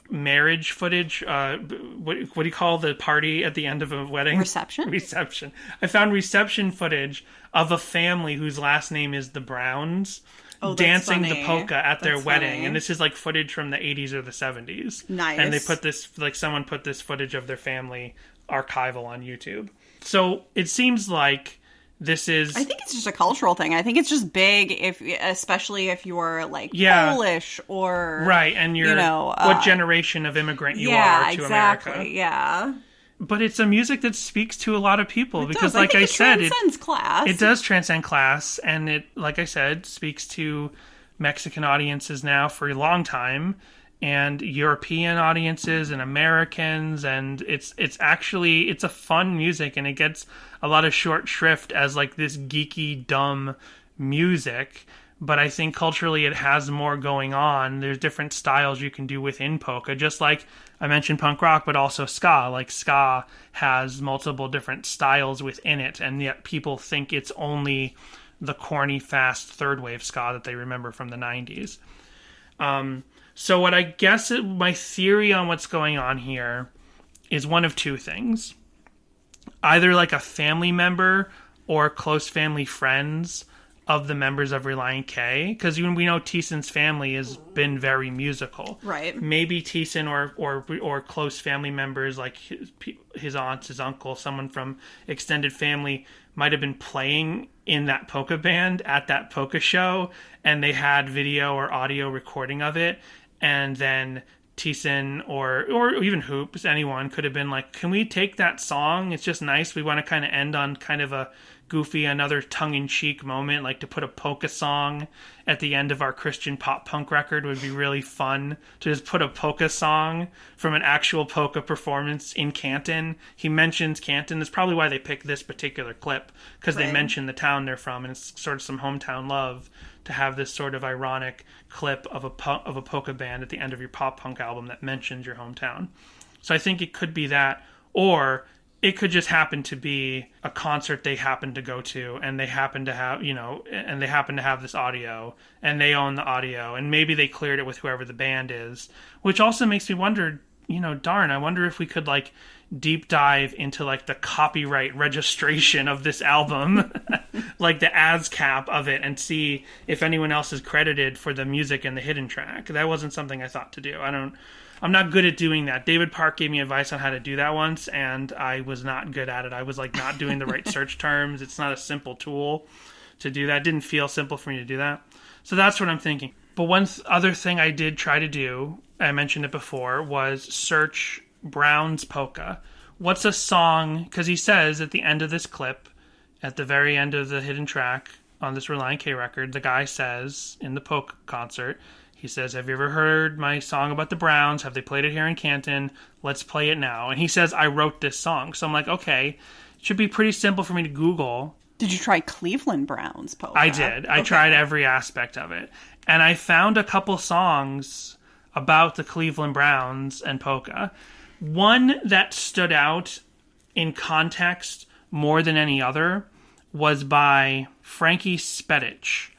marriage footage. What do you call the party at the end of a wedding? Reception. I found reception footage of a family whose last name is the Browns. Dancing the polka at their wedding. Funny. And this is footage from the 80s or the 70s. Nice. And they put this, someone put this footage of their family archival on YouTube. So it seems like this is... I think it's just a cultural thing. I think it's just big, especially if you're Polish or... Right, and you're what generation of immigrant you are to America. Yeah. But it's a music that speaks to a lot of people because, like I said, it transcends class. It does transcend class, and it, like I said, speaks to Mexican audiences now for a long time, and European audiences and Americans, and it's a fun music, and it gets a lot of short shrift as this geeky, dumb music. But I think culturally it has more going on. There's different styles you can do within polka, just like I mentioned punk rock, but also ska. Ska has multiple different styles within it, and yet people think it's only the corny, fast third wave ska that they remember from the 90s. So what I guess my theory on what's going on here is one of two things. Either a family member or close family friends of the members of Relient K, because we know Thiesen's family has been very musical. Right. Maybe Thiesen or close family members like his aunts, his uncle, someone from extended family might have been playing in that polka band at that polka show, and they had video or audio recording of it, and then Thiesen or even Hoops, anyone could have been can we take that song? It's just nice. We want to kind of end on kind of a goofy, another tongue-in-cheek moment, to put a polka song at the end of our Christian pop-punk record would be really fun, to just put a polka song from an actual polka performance in Canton. He mentions Canton. That's probably why they picked this particular clip, because they mention the town they're from, and it's sort of some hometown love to have this sort of ironic clip of a polka band at the end of your pop-punk album that mentions your hometown. So I think it could be that, or it could just happen to be a concert they happen to go to, and they happen to have, and they happen to have this audio, and they own the audio, and maybe they cleared it with whoever the band is, which also makes me wonder, darn, I wonder if we could deep dive into the copyright registration of this album, the ASCAP of it, and see if anyone else is credited for the music and the hidden track. That wasn't something I thought to do. I'm not good at doing that. David Park gave me advice on how to do that once, and I was not good at it. I was not doing the right search terms. It's not a simple tool to do that. It didn't feel simple for me to do that. So that's what I'm thinking. But one other thing I did try to do, I mentioned it before, was search Brown's polka. What's a song? Because he says at the end of this clip, at the very end of the hidden track on this Relient K record, the guy says in the polka concert, he says, "Have you ever heard my song about the Browns? Have they played it here in Canton? Let's play it now." And he says, "I wrote this song." So I'm okay, it should be pretty simple for me to Google. Did you try Cleveland Browns polka? I did. I tried every aspect of it. And I found a couple songs about the Cleveland Browns and polka. One that stood out in context more than any other was by Frankie Spedich.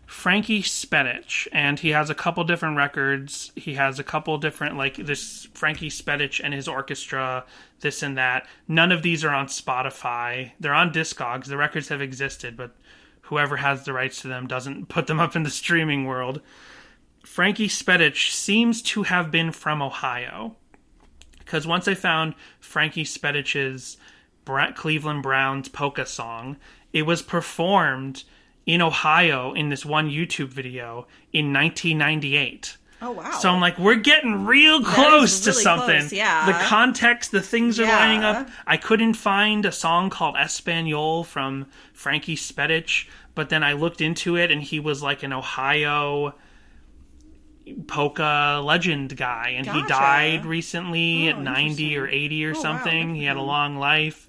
Frankie Spedich, and he has a couple different records. He has a couple different, this Frankie Spedich and his orchestra, this and that. None of these are on Spotify. They're on Discogs. The records have existed, but whoever has the rights to them doesn't put them up in the streaming world. Frankie Spedich seems to have been from Ohio, because once I found Frankie Spedich's Cleveland Browns polka song, It was performed in Ohio in this one YouTube video in 1998. Oh, wow. So I'm like, we're getting real close to something. Close, yeah. The context, the things are lining up. I couldn't find a song called Espanol from Frankie Spedich, but then I looked into it, and he was like an Ohio polka legend guy, and he died recently at 90 or 80 or something. Wow, he had a long life,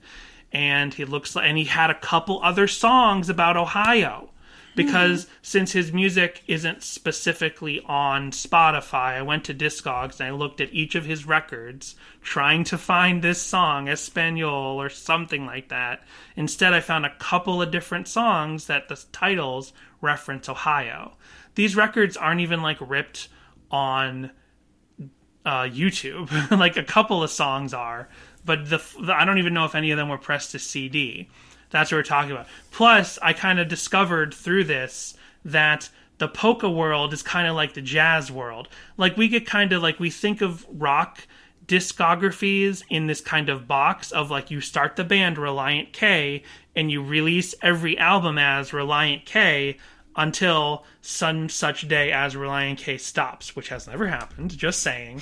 and he had a couple other songs about Ohio. Because since his music isn't specifically on Spotify, I went to Discogs and I looked at each of his records trying to find this song, Espanol or something like that. Instead, I found a couple of different songs that the titles reference Ohio. These records aren't even like ripped on YouTube. Like a couple of songs are, but I don't even know if any of them were pressed to CD. That's what we're talking about. Plus, I kind of discovered through this that the polka world is kind of like the jazz world. Like, we get kind of like, we think of rock discographies in this kind of box of like, you start the band Relient K and you release every album as Relient K until some such day as Relient K stops, which has never happened, just saying.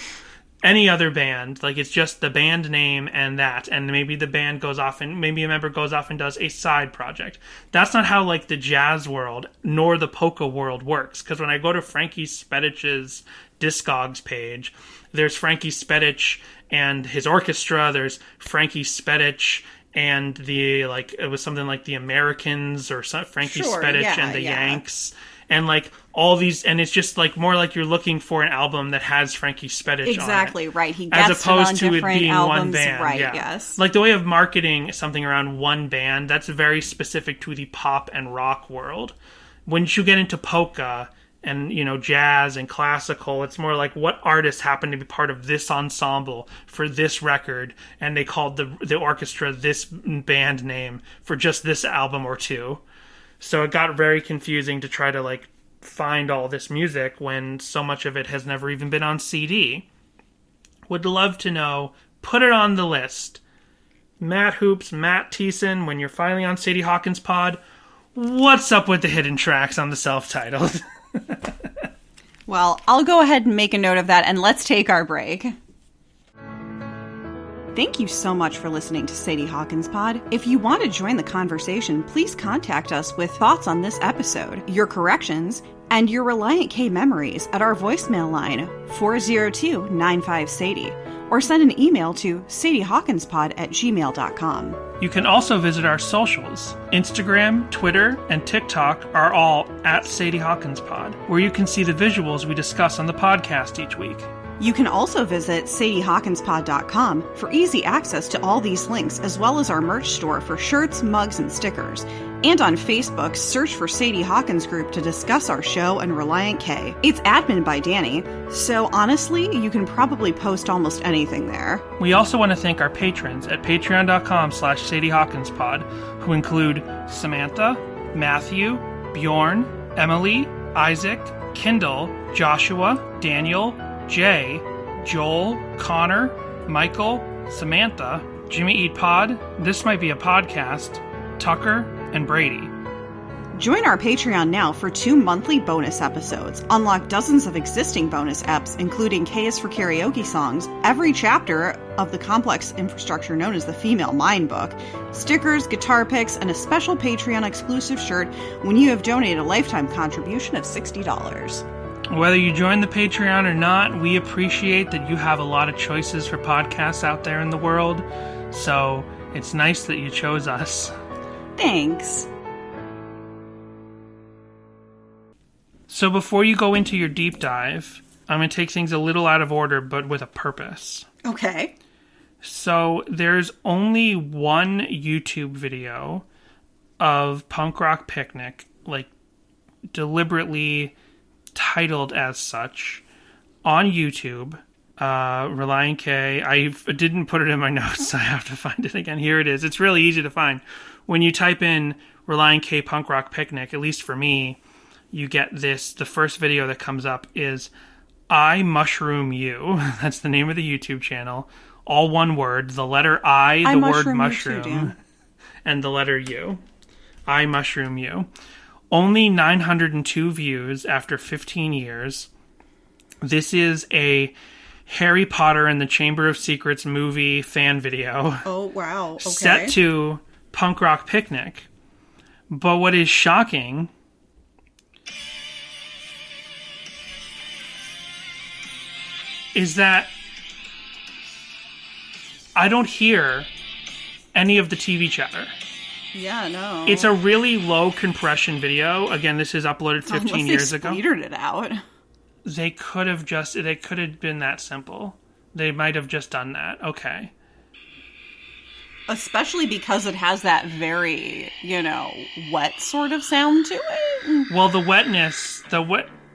Any other band, like, it's just the band name and that, and maybe the band goes off and maybe a member goes off and does a side project. That's not how like the jazz world nor the polka world works, because when I go to Frankie Spedich's Discogs page, there's Frankie Spedich and his orchestra, there's Frankie Spedich and it was something like the Americans or Frankie Spedich and the Yanks. And like all these, and it's just like more like you're looking for an album that has Frankie Spedich exactly, on it. Right. He as gets opposed it on to it being albums, one band. Right, yeah. Yes. Like the way of marketing something around one band, that's very specific to the pop and rock world. Once you get into polka and, jazz and classical, it's more like what artists happen to be part of this ensemble for this record, and they called the orchestra this band name for just this album or two. So it got very confusing to try to like find all this music when so much of it has never even been on CD. Would love to know. Put it on the list. Matt Hoops, Matt Thiessen, when you're finally on Sadie Hawkins Pod, what's up with the hidden tracks on the self-titled? Well, I'll go ahead and make a note of that, and let's take our break. Thank you so much for listening to Sadie Hawkins Pod. If you want to join the conversation, please contact us with thoughts on this episode, your corrections, and your Relient K memories at our voicemail line 402-95-SADIE, or send an email to sadiehawkinspod@gmail.com. You can also visit our socials. Instagram, Twitter, and TikTok are all at Sadie Hawkins Pod, where you can see the visuals we discuss on the podcast each week. You can also visit sadiehawkinspod.com for easy access to all these links, as well as our merch store for shirts, mugs, and stickers. And on Facebook, search for Sadie Hawkins Group to discuss our show and Relient K. It's admin by Danny, so honestly, you can probably post almost anything there. We also want to thank our patrons at patreon.com/SadieHawkinspod, who include Samantha, Matthew, Bjorn, Emily, Isaac, Kendall, Joshua, Daniel, Jay, Joel, Connor, Michael, Samantha, Jimmy Eat Pod, This Might Be a Podcast, Tucker, and Brady. Join our Patreon now for 2 monthly bonus episodes. Unlock dozens of existing bonus eps, including K is for Karaoke songs, every chapter of the complex infrastructure known as the Female Mind book, stickers, guitar picks, and a special Patreon exclusive shirt when you have donated a lifetime contribution of $60. Whether you join the Patreon or not, we appreciate that you have a lot of choices for podcasts out there in the world, so it's nice that you chose us. Thanks. So before you go into your deep dive, I'm going to take things a little out of order, but with a purpose. Okay. So there's only one YouTube video of Punk Rock Picnic, like deliberately titled as such, on YouTube. Relient K. I didn't put it in my notes, so I have to find it again. Here it is. It's really easy to find. When you type in Relient K Punk Rock Picnic, at least for me, you get this. The first video that comes up is I Mushroom You. That's the name of the YouTube channel. All one word. The letter I the word mushroom, and the letter U. I Mushroom You. Only 902 views after 15 years. This is a Harry Potter and the Chamber of Secrets movie fan video. Oh, wow. Okay. Set to Punk Rock Picnic. But what is shocking is that I don't hear any of the TV chatter. Yeah, no. It's a really low compression video. Again, this is uploaded 15 years ago. Unless they spleetered it out. They could have been that simple. They might have just done that. Okay. Especially because it has that very, wet sort of sound to it. Well, the wetness,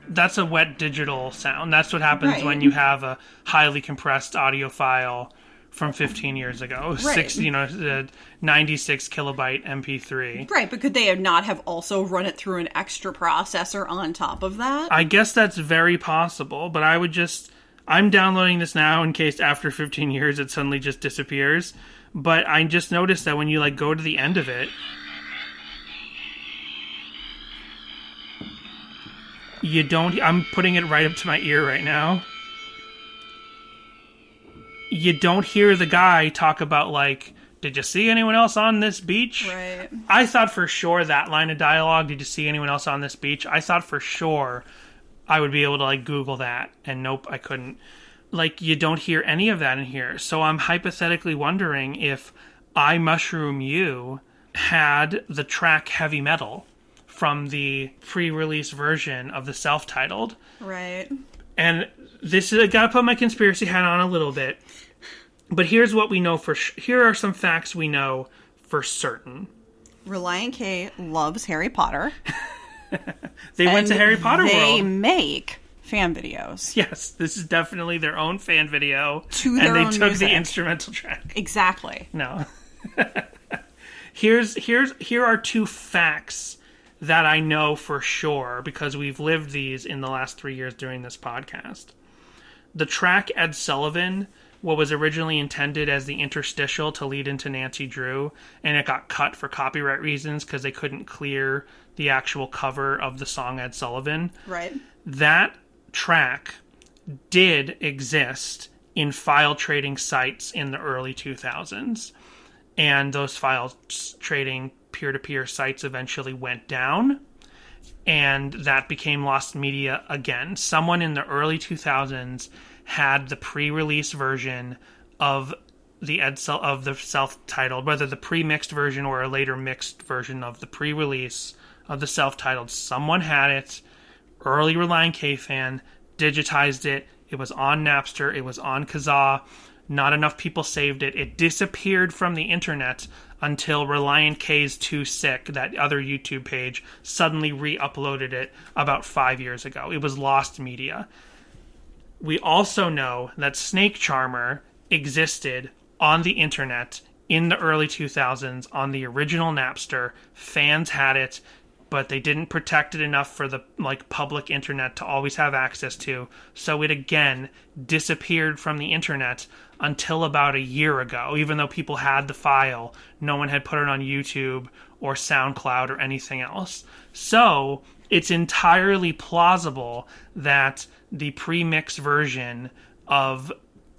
that's a wet digital sound. That's what happens Right. when you have a highly compressed audio file from 15 years ago. Right. The 96 kilobyte MP3. Right, but could they not have also run it through an extra processor on top of that? I guess that's very possible, but I'm downloading this now in case after 15 years it suddenly just disappears. But I just noticed that when you go to the end of it, I'm putting it right up to my ear right now. You don't hear the guy talk about did you see anyone else on this beach? Right. I thought for sure that line of dialogue, did you see anyone else on this beach? I thought for sure I would be able to Google that, and nope, I couldn't. You don't hear any of that in here. So I'm hypothetically wondering if I Mushroom You had the track Heavy Metal from the pre-release version of the self-titled. Right. And this is, I gotta put my conspiracy hat on a little bit. But here's what we know here are some facts we know for certain. Relient K loves Harry Potter. They went to Harry Potter World. They make fan videos. Yes, this is definitely their own fan video. To their own And they took music. the instrumental track. Exactly. No. Here are two facts that I know for sure because we've lived these in the last 3 years during this podcast. The track Ed Sullivan, what was originally intended as the interstitial to lead into Nancy Drew, and it got cut for copyright reasons because they couldn't clear the actual cover of the song Ed Sullivan. Right. That track did exist in file trading sites in the early 2000s. And those file trading peer-to-peer sites eventually went down. And that became lost media again. Someone in the early 2000s had the pre-release version of the self-titled, whether the pre-mixed version or a later mixed version of the pre-release of the self-titled. Someone had it. Early Relient K fan digitized it. It was on Napster. It was on Kazaa. Not enough people saved it. It disappeared from the internet until Relient K's Too Sick, that other YouTube page, suddenly re-uploaded it about 5 years ago. It was lost media. We also know that Snake Charmer existed on the internet in the early 2000s on the original Napster. Fans had it, but they didn't protect it enough for the public internet to always have access to. So it again disappeared from the internet until about a year ago. Even though people had the file, no one had put it on YouTube or SoundCloud or anything else. So it's entirely plausible that the pre-mix version of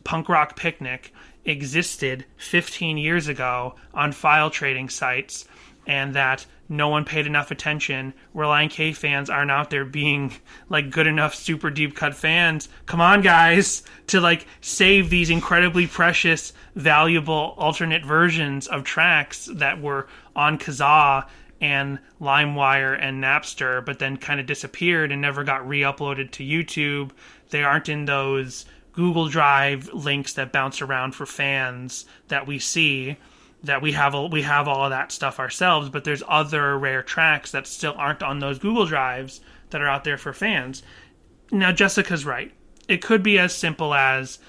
Punk Rock Picnic existed 15 years ago on file trading sites, and that no one paid enough attention. Relient K fans aren't out there being good enough super deep cut fans. Come on, guys, to save these incredibly precious, valuable alternate versions of tracks that were on Kazaa and LimeWire and Napster, but then kind of disappeared and never got re-uploaded to YouTube. They aren't in those Google Drive links that bounce around for fans that we see. That we have all of that stuff ourselves, but there's other rare tracks that still aren't on those Google Drives that are out there for fans. Now, Jessica's right. It could be as simple as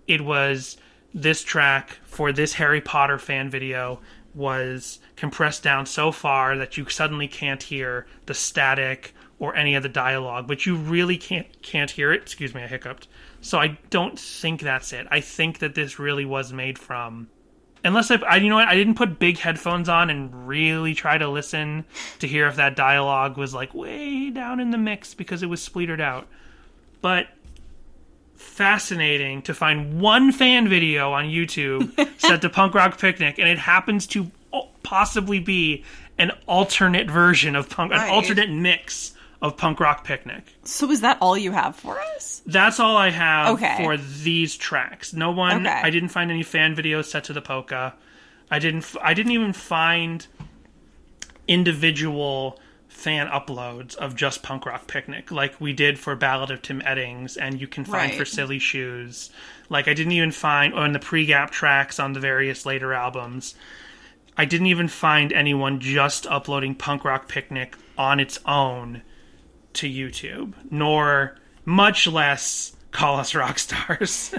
it was this track for this Harry Potter fan video was compressed down so far that you suddenly can't hear the static or any of the dialogue, but you really can't hear it. Excuse me, I hiccuped. So I don't think that's it. I think that this really was made from Unless you know what, I didn't put big headphones on and really try to listen to hear if that dialogue was like way down in the mix because it was splintered out. But fascinating to find one fan video on YouTube set to Punk Rock Picnic, and it happens to possibly be an alternate version of an alternate mix of Punk Rock Picnic. So is that all you have for us? That's all I have for these tracks. No one. I didn't find any fan videos set to the polka. I didn't even find individual fan uploads of just Punk Rock Picnic, like we did for Ballad of Tim Eddings, and you can find for Silly Shoes. Like I didn't even find on the pre-Gap tracks on the various later albums. I didn't even find anyone just uploading Punk Rock Picnic on its own to YouTube, nor much less Call Us Rock Stars.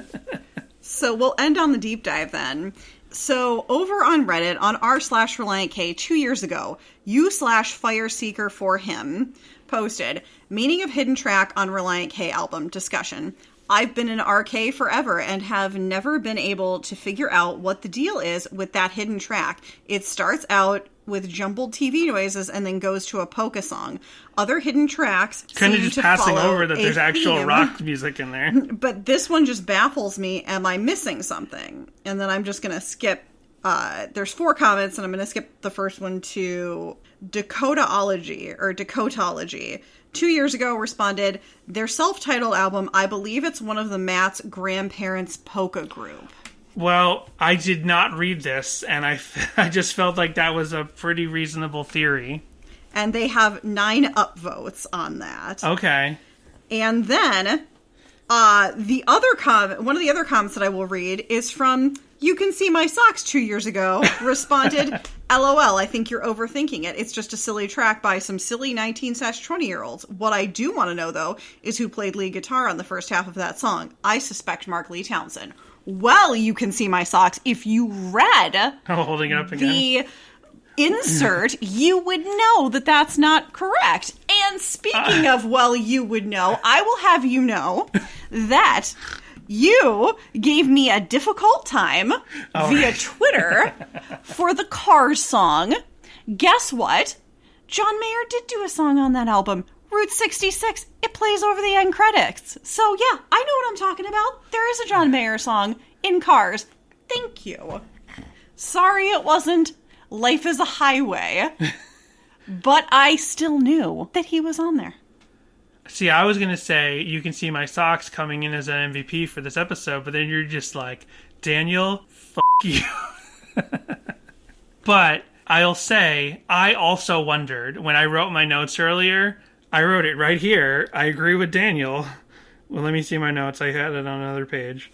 So we'll end on the deep dive then. So over on Reddit, on r/Relient K 2 years ago, you/Fireseeker for him posted, meaning of hidden track on Relient K album discussion. I've been an RK forever and have never been able to figure out what the deal is with that hidden track. It starts out with jumbled TV noises and then goes to a polka song. Other hidden tracks kind of just passing over that there's actual theme. rock music in there. But this one just baffles me. Am I missing something? And then I'm just going to skip. There's 4 comments, and I'm going to skip the first one to Dakotology. 2 years ago responded, their self-titled album, I believe it's one of the Matt's grandparents' polka group. Well, I did not read this, and I just felt like that was a pretty reasonable theory. And they have 9 upvotes on that. Okay. And then, one of the other comments that I will read is from You Can See My Socks 2 years ago, responded, LOL, I think you're overthinking it. It's just a silly track by some silly 19/20-year-olds. What I do want to know, though, is who played lead guitar on the first half of that song. I suspect Mark Lee Townsend. Well, You Can See My Socks, if you read holding it up again. The insert, you would know that that's not correct. And speaking of, well, you would know, I will have you know that you gave me a difficult time via Twitter for the Cars song. Guess what? John Mayer did do a song on that album. Route 66, it plays over the end credits. So yeah, I know what I'm talking about. There is a John Mayer song in Cars. Thank you. Sorry it wasn't Life is a Highway, but I still knew that he was on there. See, I was going to say, You Can See My Socks coming in as an MVP for this episode, but then you're just like, Daniel, you. But I'll say, I also wondered, when I wrote my notes earlier, I wrote it right here. I agree with Daniel. Well, let me see my notes. I had it on another page.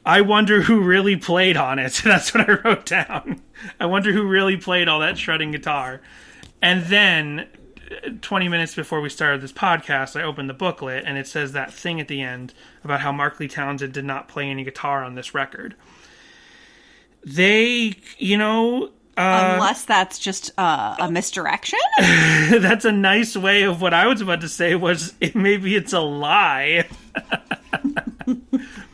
I wonder who really played on it. That's what I wrote down. I wonder who really played all that shredding guitar. And then 20 minutes before we started this podcast, I opened the booklet, and it says that thing at the end about how Mark Lee Townsend did not play any guitar on this record. They, unless that's just a misdirection? That's a nice way of what I was about to say was maybe it's a lie.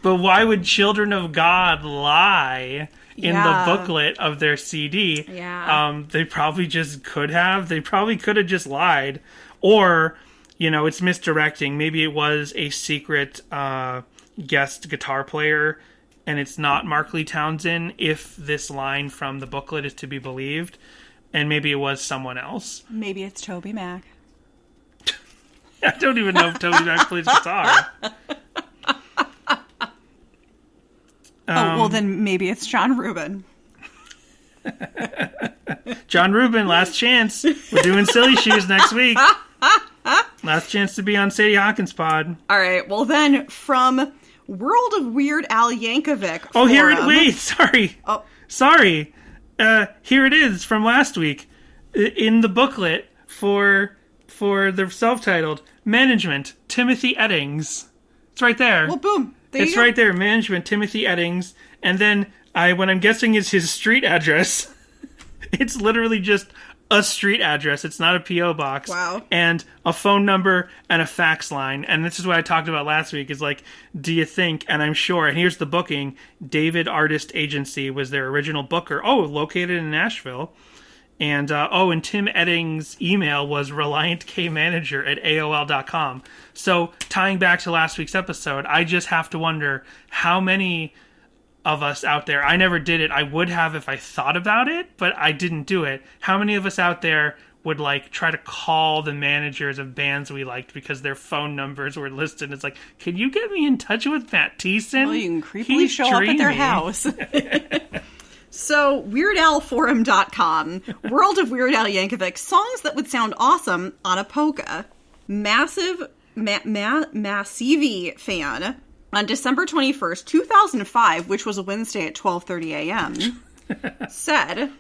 But why would Children of God lie in the booklet of their CD? Yeah. They probably just could have. They probably could have just lied. Or, it's misdirecting. Maybe it was a secret guest guitar player, and it's not Mark Lee Townsend, if this line from the booklet is to be believed. And maybe it was someone else. Maybe it's Toby Mac. I don't even know if Toby Mac plays guitar. Well, then maybe it's John Rubin. John Rubin, last chance. We're doing Silly Shoes next week. Last chance to be on Sadie Hawkins' pod. All right. Well, then from World of Weird Al Yankovic. Oh, here it. Wait, sorry. Oh, sorry. Here it is from last week in the booklet for the self-titled Management Timothy Eddings. It's right there. Well, boom. It's right there. Management Timothy Eddings, and then what I'm guessing is his street address. It's literally just a street address. It's not a P.O. box. Wow. And a phone number and a fax line. And this is what I talked about last week is like, do you think, and I'm sure, and here's the booking, David Artist Agency was their original booker. Oh, located in Nashville. And, and Tim Edding's email was ReliantKmanager@AOL.com. So tying back to last week's episode, I just have to wonder how many of us out there, I never did it. I would have if I thought about it, but I didn't do it. How many of us out there would like try to call the managers of bands we liked because their phone numbers were listed? It's like, can you get me in touch with Matt Thiessen? Well, you can creepily show up at their house. So, WeirdAlForum.com, World of Weird Al Yankovic, songs that would sound awesome on a polka. Massive fan on December 21st, 2005, which was a Wednesday at 12:30 a.m., said,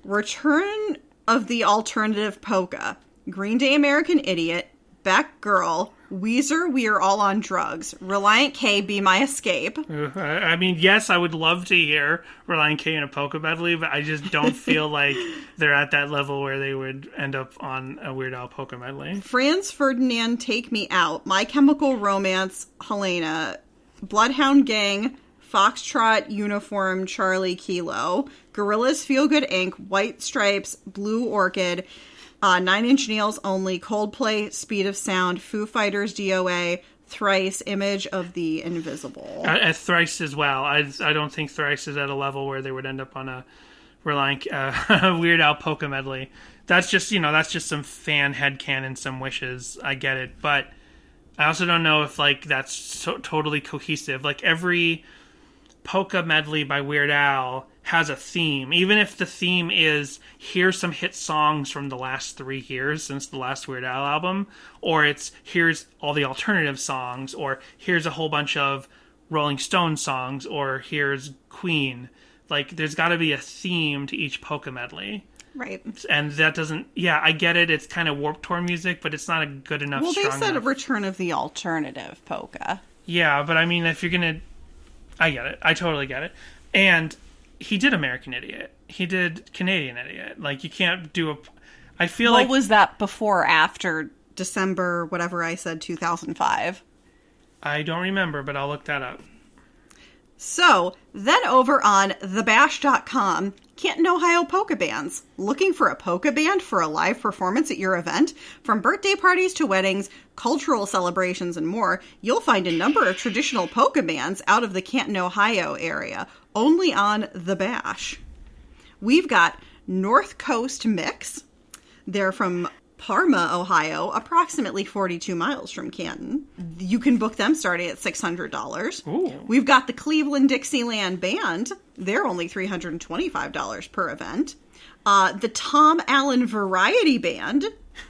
Return of the Alternative Polka, Green Day American Idiot, Beck Girl, Weezer, We Are All on Drugs, Relient K, Be My Escape. I mean, yes, I would love to hear Relient K in a polka medley, but I just don't feel like they're at that level where they would end up on a Weird Al polka medley. Franz Ferdinand, Take Me Out, My Chemical Romance, Helena, Bloodhound Gang, Foxtrot, Uniform, Charlie Kilo, Gorillaz, Feel Good Inc., White Stripes, Blue Orchid, 9 Inch Nails Only, Coldplay, Speed of Sound, Foo Fighters, DOA, Thrice, Image of the Invisible. Thrice as well. I don't think Thrice is at a level where they would end up on a Weird Al polka medley. That's just some fan headcanon, some wishes. I get it, but I also don't know if like that's so totally cohesive. Like every polka medley by Weird Al has a theme, even if the theme is here's some hit songs from the last 3 years since the last Weird Al album, or it's here's all the alternative songs, or here's a whole bunch of Rolling Stones songs, or here's Queen. Like there's got to be a theme to each polka medley. Right. And that doesn't, I get it, it's kind of Warped Tour music, but it's not a good enough, well, strong they said enough. a return of the alternative polka. Yeah, but I mean, if you're gonna, I get it, I totally get it. And he did American Idiot. He did Canadian Idiot. Like, you can't do a... I feel like... What was that before or after December, whatever I said, 2005? I don't remember, but I'll look that up. So, then over on thebash.com, Canton, Ohio polka bands. Looking for a polka band for a live performance at your event? From birthday parties to weddings, cultural celebrations, and more, you'll find a number of traditional polka bands out of the Canton, Ohio area, only on The Bash. We've got North Coast Mix. They're from Parma, Ohio, approximately 42 miles from Canton. You can book them starting at $600. Ooh. We've got the Cleveland Dixieland Band. They're only $325 per event. The Tom Allen Variety Band.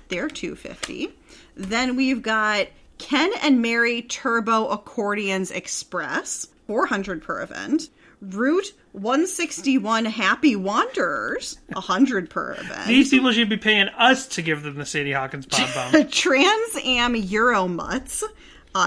They're $250. Then we've got Ken and Mary Turbo Accordions Express. $400 per event. Route 161 Happy Wanderers, $100 per event. These people should be paying us to give them the Sadie Hawkins Bob Bump. Trans Am Euromutts,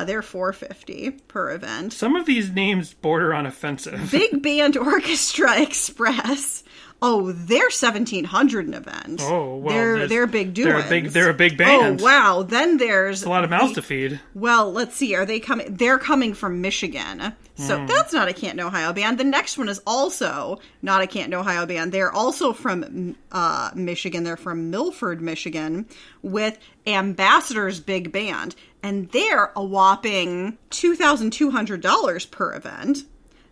they're $450 per event. Some of these names border on offensive. Big Band Orchestra Express. Oh, they're $1,700 an event. Oh, well, they're big doings. They're a big band. Oh, wow. Then there's a lot of mouths to feed. Well, let's see. Are they coming? They're coming from Michigan. So that's not a Canton, Ohio band. The next one is also not a Canton, Ohio band. They're also from Michigan. They're from Milford, Michigan, with Ambassadors Big Band. And they're a whopping $2,200 per event.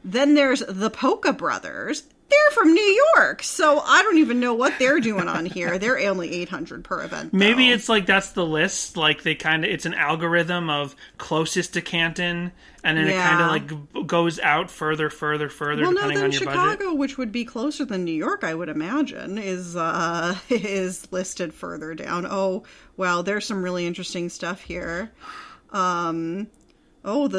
Then there's the Polka Brothers. They're from New York, so I don't even know what they're doing on here. They're only $800 per event, though. Maybe it's like that's the list. Like it's an algorithm of closest to Canton, and then it kind of like goes out further, depending on your Chicago, budget. which would be closer than New York, I would imagine, is listed further down. Oh, wow, there's some really interesting stuff here. The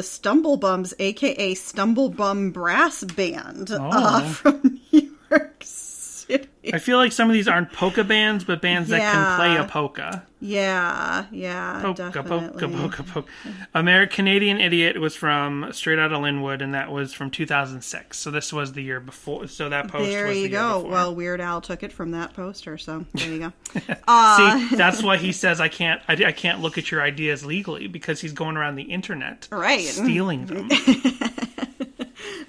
Stumblebums, a.k.a. Stumblebum Brass Band, from New York City. I feel like some of these aren't polka bands, but bands that can play a polka. Yeah, Polka, definitely. polka. Canadian Idiot was from Straight Outta Linwood, and that was from 2006. So this was the year before. So that post There was the you year go. before. Well, Weird Al took it from that poster, so there you go. See, that's why he says I can't look at your ideas legally, because he's going around the internet stealing them.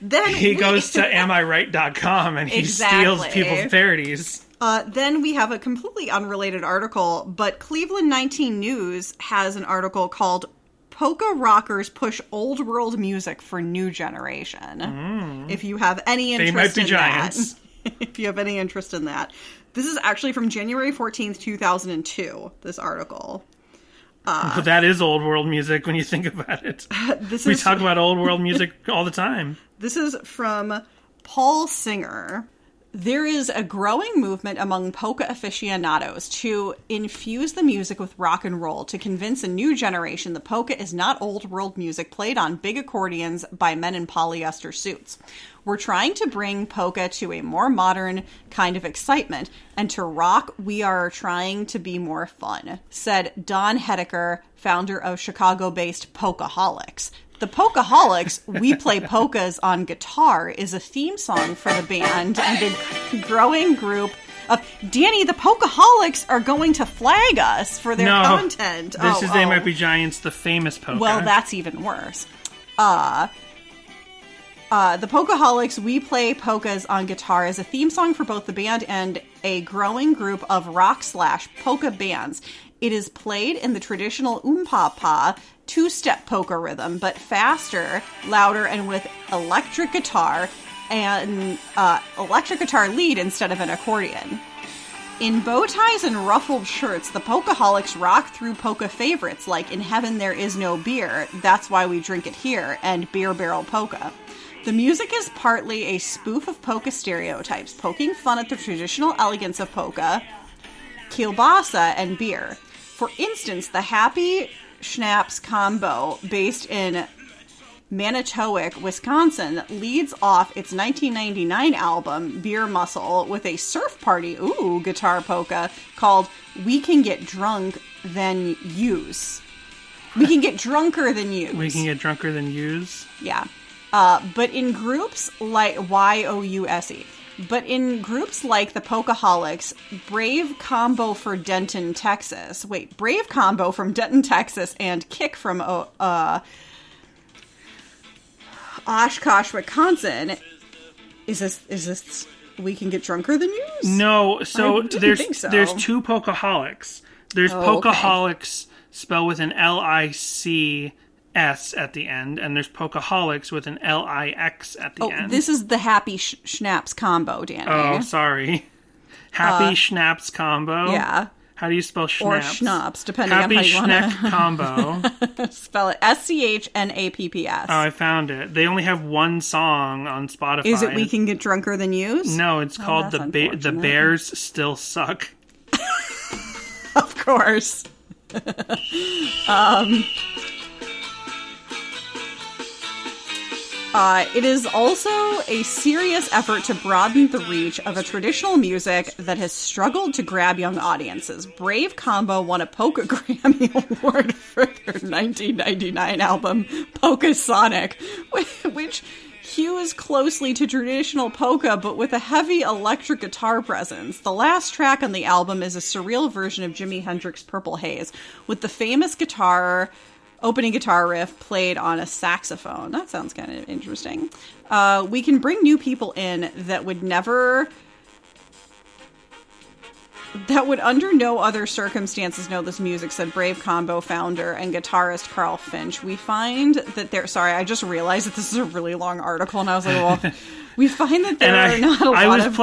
Then he goes to amiright.com and he steals people's parodies. Then we have a completely unrelated article, but Cleveland 19 News has an article called Polka Rockers Push Old World Music for New Generation. If you have any interest They might be in giants. that. If you have any interest in that. This is actually from January 14th, 2002, this article. But that is old world music when you think about it. We talk about old world music all the time. This is from Paul Singer. There is a growing movement among polka aficionados to infuse the music with rock and roll to convince a new generation the polka is not old world music played on big accordions by men in polyester suits. We're trying to bring polka to a more modern kind of excitement, and to rock, we are trying to be more fun, said Don Hedeker, founder of Chicago-based Polkaholics. The Polkaholics, We Play Polkas on Guitar, is a theme song for the band and a growing group of... Danny, the Polkaholics are going to flag us for their content. This is They Might Be Giants, the famous polka. Well, that's even worse. The Polkaholics, We Play Polkas on Guitar is a theme song for both the band and a growing group of rock/polka bands. It is played in the traditional umpapa two-step polka rhythm, but faster, louder, and with electric guitar and electric guitar lead instead of an accordion. In bow ties and ruffled shirts, the Polkaholics rock through polka favorites like In Heaven There Is No Beer, That's Why We Drink It Here, and Beer Barrel Polka. The music is partly a spoof of polka stereotypes, poking fun at the traditional elegance of polka, kielbasa, and beer. For instance, the Happy Schnapps combo, based in Manitowoc, Wisconsin, leads off its 1999 album, Beer Muscle, with a surf party, guitar polka, called We Can Get Drunk Then Use. We Can Get Drunker Than Use. We Can Get Drunker Than Use? Yeah. But in groups like YOUSE. But in groups like the Polkaholics, Brave Combo from Denton, Texas, and Kick from Oshkosh, Wisconsin. Is this We Can Get Drunker Than Use? No, so there's so. two Polkaholics. There's Polkaholics spelled with an LICS at the end, and there's Polkaholics with an LIX at the end. This is the Happy Schnapps combo, Danny. Oh, sorry. Happy Schnapps combo? Yeah. How do you spell schnapps? Or schnapps, depending Happy on how you want Schneck combo. spell it. SCHNAPPS. Oh, I found it. They only have one song on Spotify. Is it We Can Get Drunker Than Use? No, it's called The Bears Still Suck. Of course. It is also a serious effort to broaden the reach of a traditional music that has struggled to grab young audiences. Brave Combo won a Polka Grammy Award for their 1999 album, Polka Sonic, which hews closely to traditional polka, but with a heavy electric guitar presence. The last track on the album is a surreal version of Jimi Hendrix's Purple Haze, with the famous opening guitar riff played on a saxophone. That sounds kind of interesting. We can bring new people in that would under no other circumstances know this music, said Brave Combo founder and guitarist Carl Finch. We find that I just realized that this is a really long article, and I was like, well, we find that there are not a lot of...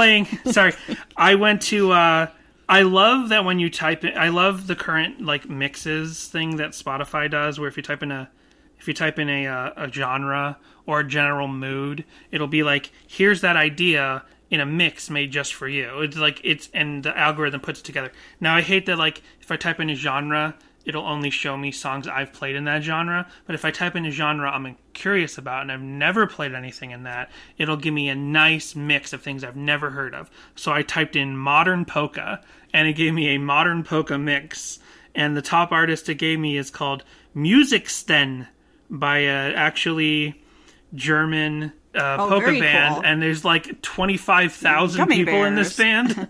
I went to... I love that when you type in, I love the current mixes thing that Spotify does, where if you type in a genre or a general mood, it'll be like, here's that idea in a mix made just for you. And the algorithm puts it together. Now I hate that if I type in a genre it'll only show me songs I've played in that genre. But if I type in a genre I'm curious about and I've never played anything in that, it'll give me a nice mix of things I've never heard of. So I typed in modern polka, and it gave me a modern polka mix. And the top artist it gave me is called Musiksten by a actually German polka band. Cool. And there's like 25,000 people in this band.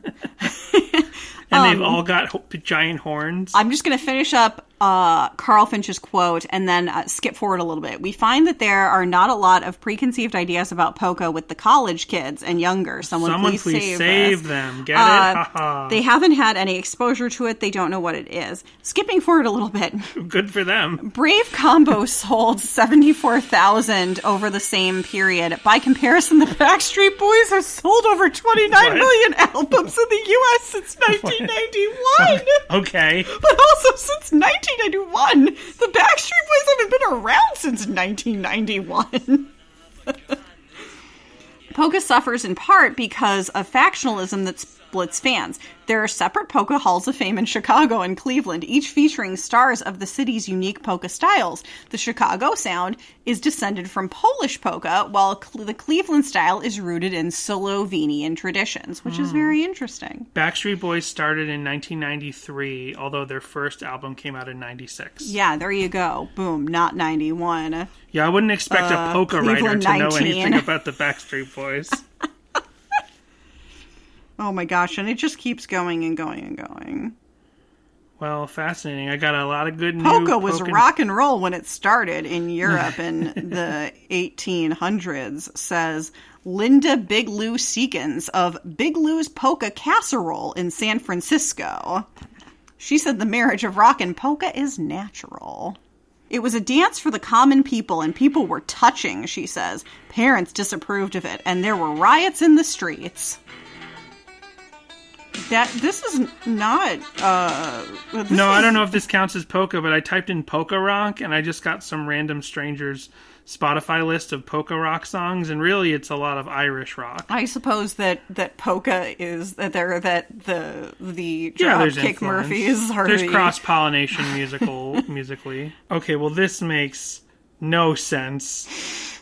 And they've all got giant horns. I'm just going to finish up Carl Finch's quote and then skip forward a little bit. We find that there are not a lot of preconceived ideas about polka with the college kids and younger. Someone please save them. Get it? They haven't had any exposure to it. They don't know what it is. Skipping forward a little bit. Good for them. Brave Combo sold 74,000 over the same period. By comparison, the Backstreet Boys have sold over 29 million albums in the U.S. since 1991. Okay. But also since 1991. The Backstreet Boys haven't been around since 1991. Polka suffers in part because of factionalism that splits fans. There are separate polka halls of fame in Chicago and Cleveland, each featuring stars of the city's unique polka styles. The Chicago sound is descended from Polish polka, while the Cleveland style is rooted in Slovenian traditions, which is very interesting. Backstreet Boys started in 1993, although their first album came out in 96. Yeah, there you go. Boom, not 91. Yeah, I wouldn't expect a polka Cleveland writer to 19. know anything about the Backstreet Boys. Oh my gosh, and it just keeps going and going and going. Well, fascinating. I got a lot of good polka was rock and roll when it started in Europe in the 1800s, says Linda Big Lou Seekins of Big Lou's Polka Casserole in San Francisco. She said the marriage of rock and polka is natural. It was a dance for the common people, and people were touching, she says. Parents disapproved of it, and there were riots in the streets. This is not I don't know if this counts as polka, but I typed in polka rock and I just got some random stranger's Spotify list of polka rock songs, and really it's a lot of Irish rock. I suppose that polka is that the Dropkick Murphys are there's cross pollination musically. Okay, well this makes no sense.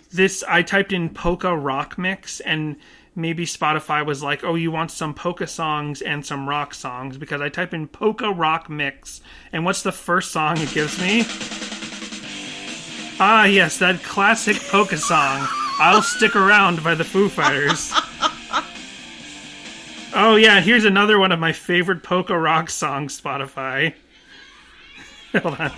I typed in polka rock mix, and maybe Spotify was like, oh, you want some polka songs and some rock songs, because I type in polka rock mix, and what's the first song it gives me? Ah, yes, that classic polka song, I'll Stick Around by the Foo Fighters. Oh yeah, here's another one of my favorite polka rock songs, Spotify. Hold on.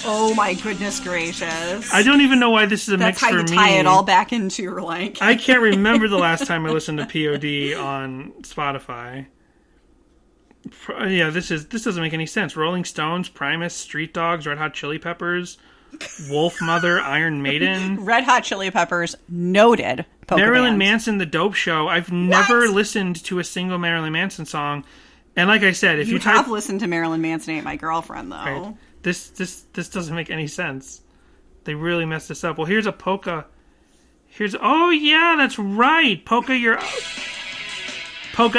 Oh my goodness gracious. I don't even know why this is a mix for me. That's how you tie it all back into your like. I can't remember the last time I listened to POD on Spotify. Yeah, this doesn't make any sense. Rolling Stones, Primus, Street Dogs, Red Hot Chili Peppers, Wolf Mother, Iron Maiden. Red Hot Chili Peppers, noted polka Marilyn band. Manson, The Dope Show. I've never listened to a single Marilyn Manson song. And like I said, if you have listened to Marilyn Manson Ain't My Girlfriend, though. Right. This doesn't make any sense. They really messed this up. Well, here's a polka. Oh yeah, that's right. Polka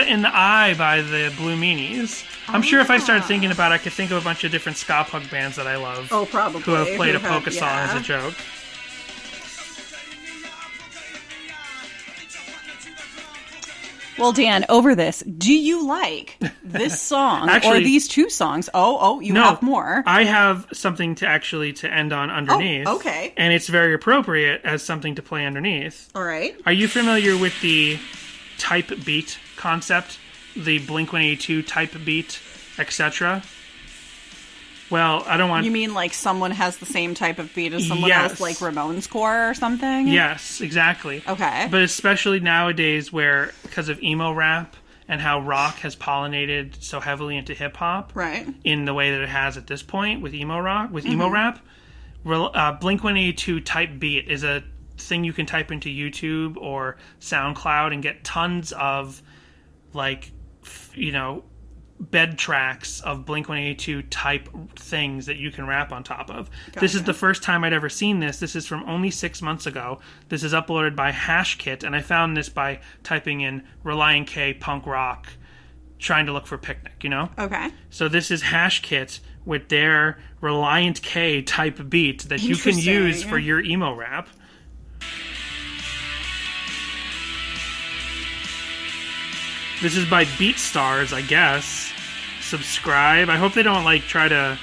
in the Eye by the Blue Meanies. I'm sure if I started thinking about it, I could think of a bunch of different ska punk bands that I love. Oh, probably. Who have played a polka song as a joke. Well, Dan, over this, do you like this song or these two songs? You have more. I have something to end on underneath. Oh, okay. And it's very appropriate as something to play underneath. All right. Are you familiar with the type beat concept? The Blink-182 type beat, etc.? Well, I don't want... You mean like someone has the same type of beat as someone else, like Ramones core or something? Yes, exactly. Okay. But especially nowadays where, because of emo rap and how rock has pollinated so heavily into hip-hop... Right. In the way that it has at this point with emo rock, with emo rap, Blink-182 type beat is a thing you can type into YouTube or SoundCloud and get tons of, bed tracks of Blink-182 type things that you can rap on top of. Gotcha. This is the first time I'd ever seen this. This is from only 6 months ago. This is uploaded by Hashkit, and I found this by typing in Relient K punk rock trying to look for Picnic, you know? Okay. So this is Hash Kit with their Relient K type beat that you can use for your emo rap. This is by BeatStars, I guess. Subscribe. I hope they don't like try to.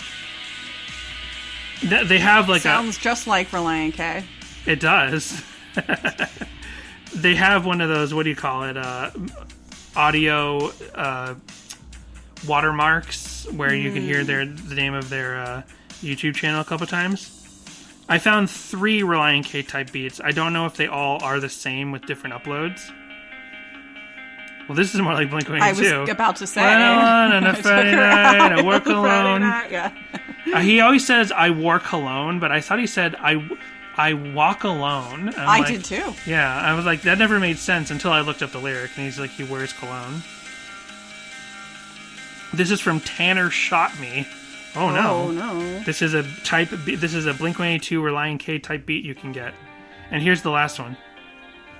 They have like sounds just like Relient K. It does. They have one of those. What do you call it? Audio watermarks where you can hear the name of their YouTube channel a couple times. I found 3 Relient K type beats. I don't know if they all are the same with different uploads. Well, this is more like Blink-182. I was about to say. On a Friday night, I work alone. Yeah. He always says, I wore cologne, but I thought he said, I walk alone. I did too. Yeah, I was like, that never made sense until I looked up the lyric, and he's like, he wears cologne. This is from Tanner Shot Me. Oh no. This is a Blink-182 Relient K type beat you can get. And here's the last one.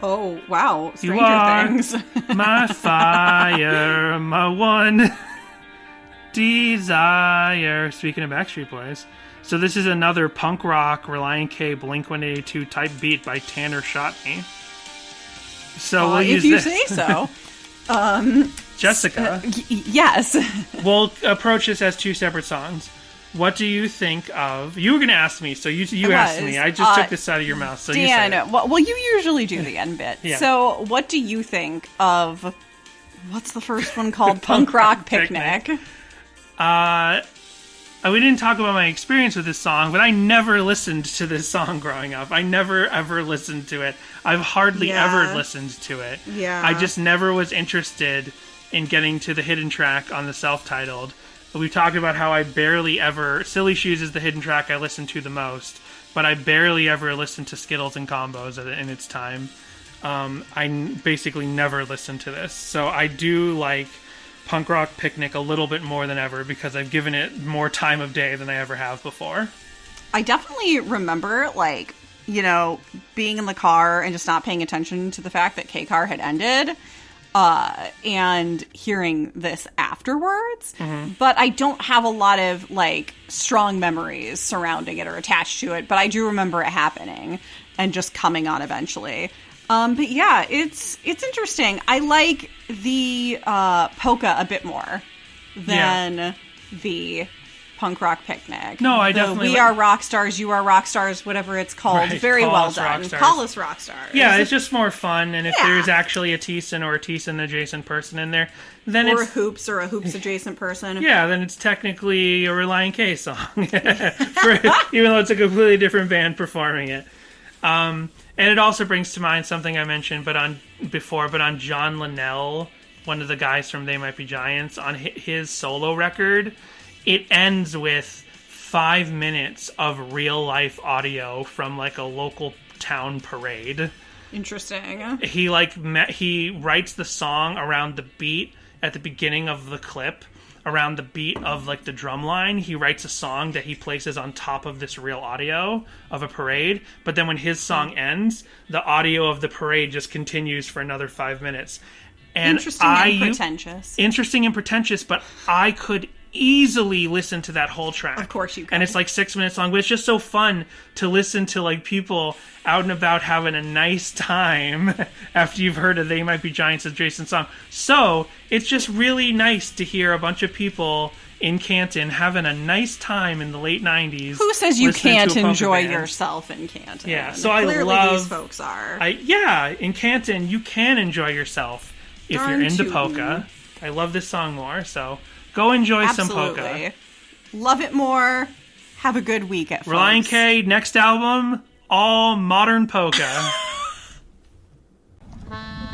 Oh, wow. Stranger Things. My fire, my one desire. Speaking of Backstreet Boys. So this is another punk rock Relient K Blink-182 type beat by Tanner Shot Me. So we'll use this. If you say so. Jessica. Yes. We'll approach this as 2 separate songs. What do you think of... You were going to ask me, so you asked me. I just took this out of your mouth, so you say it. Well, you usually do the end bit. Yeah. So what do you think of... What's the first one called? Punk Rock Picnic. We didn't talk about my experience with this song, but I never listened to this song growing up. I never, ever listened to it. I've hardly ever listened to it. Yeah. I just never was interested in getting to the hidden track on the self-titled. We talked about how I barely ever... Silly Shoes is the hidden track I listen to the most, but I barely ever listened to Skittles and Combos in its time. I basically never listened to this. So I do like Punk Rock Picnic a little bit more than ever because I've given it more time of day than I ever have before. I definitely remember, being in the car and just not paying attention to the fact that K-Car had ended. And hearing this afterwards, but I don't have a lot of strong memories surrounding it or attached to it, but I do remember it happening and just coming on eventually. But yeah, it's interesting. I like the polka a bit more than the Punk Rock Picnic. No, I definitely... We Are Rock Stars, You Are Rock Stars, whatever it's called. Right. Very well done. Call us rock stars. Yeah, it's just more fun, and if there's actually a Thiessen or a Thiessen adjacent person in there, then or it's... a Hoops or a Hoops adjacent person. Yeah, then it's technically a Relient K song. Even though it's a completely different band performing it. And it also brings to mind something I mentioned but on John Linnell, one of the guys from They Might Be Giants, on his solo record, it ends with 5 minutes of real life audio from a local town parade. Interesting. He writes the song around the beat at the beginning of the clip, around the beat of the drum line. He writes a song that he places on top of this real audio of a parade, but then when his song ends, the audio of the parade just continues for another 5 minutes. And interesting and pretentious. Interesting and pretentious, but I could easily listen to that whole track. Of course you can. And it's 6 minutes long, but it's just so fun to listen to people out and about having a nice time after you've heard of They Might Be Giants' adjacent song. So it's just really nice to hear a bunch of people in Canton having a nice time in the late 90s. Who says you can't enjoy yourself in Canton? Yeah, so Clearly I love... these folks are. In Canton, you can enjoy yourself if you're into polka. I love this song more, so... Go enjoy some polka. Love it more. Have a good week at Relient K, next album, all modern polka.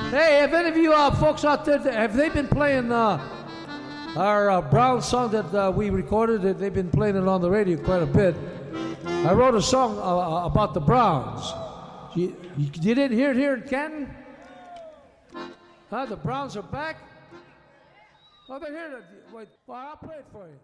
Hey, have any of you folks out there, have they been playing our Brown song that we recorded? They've been playing it on the radio quite a bit. I wrote a song about the Browns. You didn't hear it here in Canton? The Browns are back? Oh, they're here. Wait, well, I'll play it for you.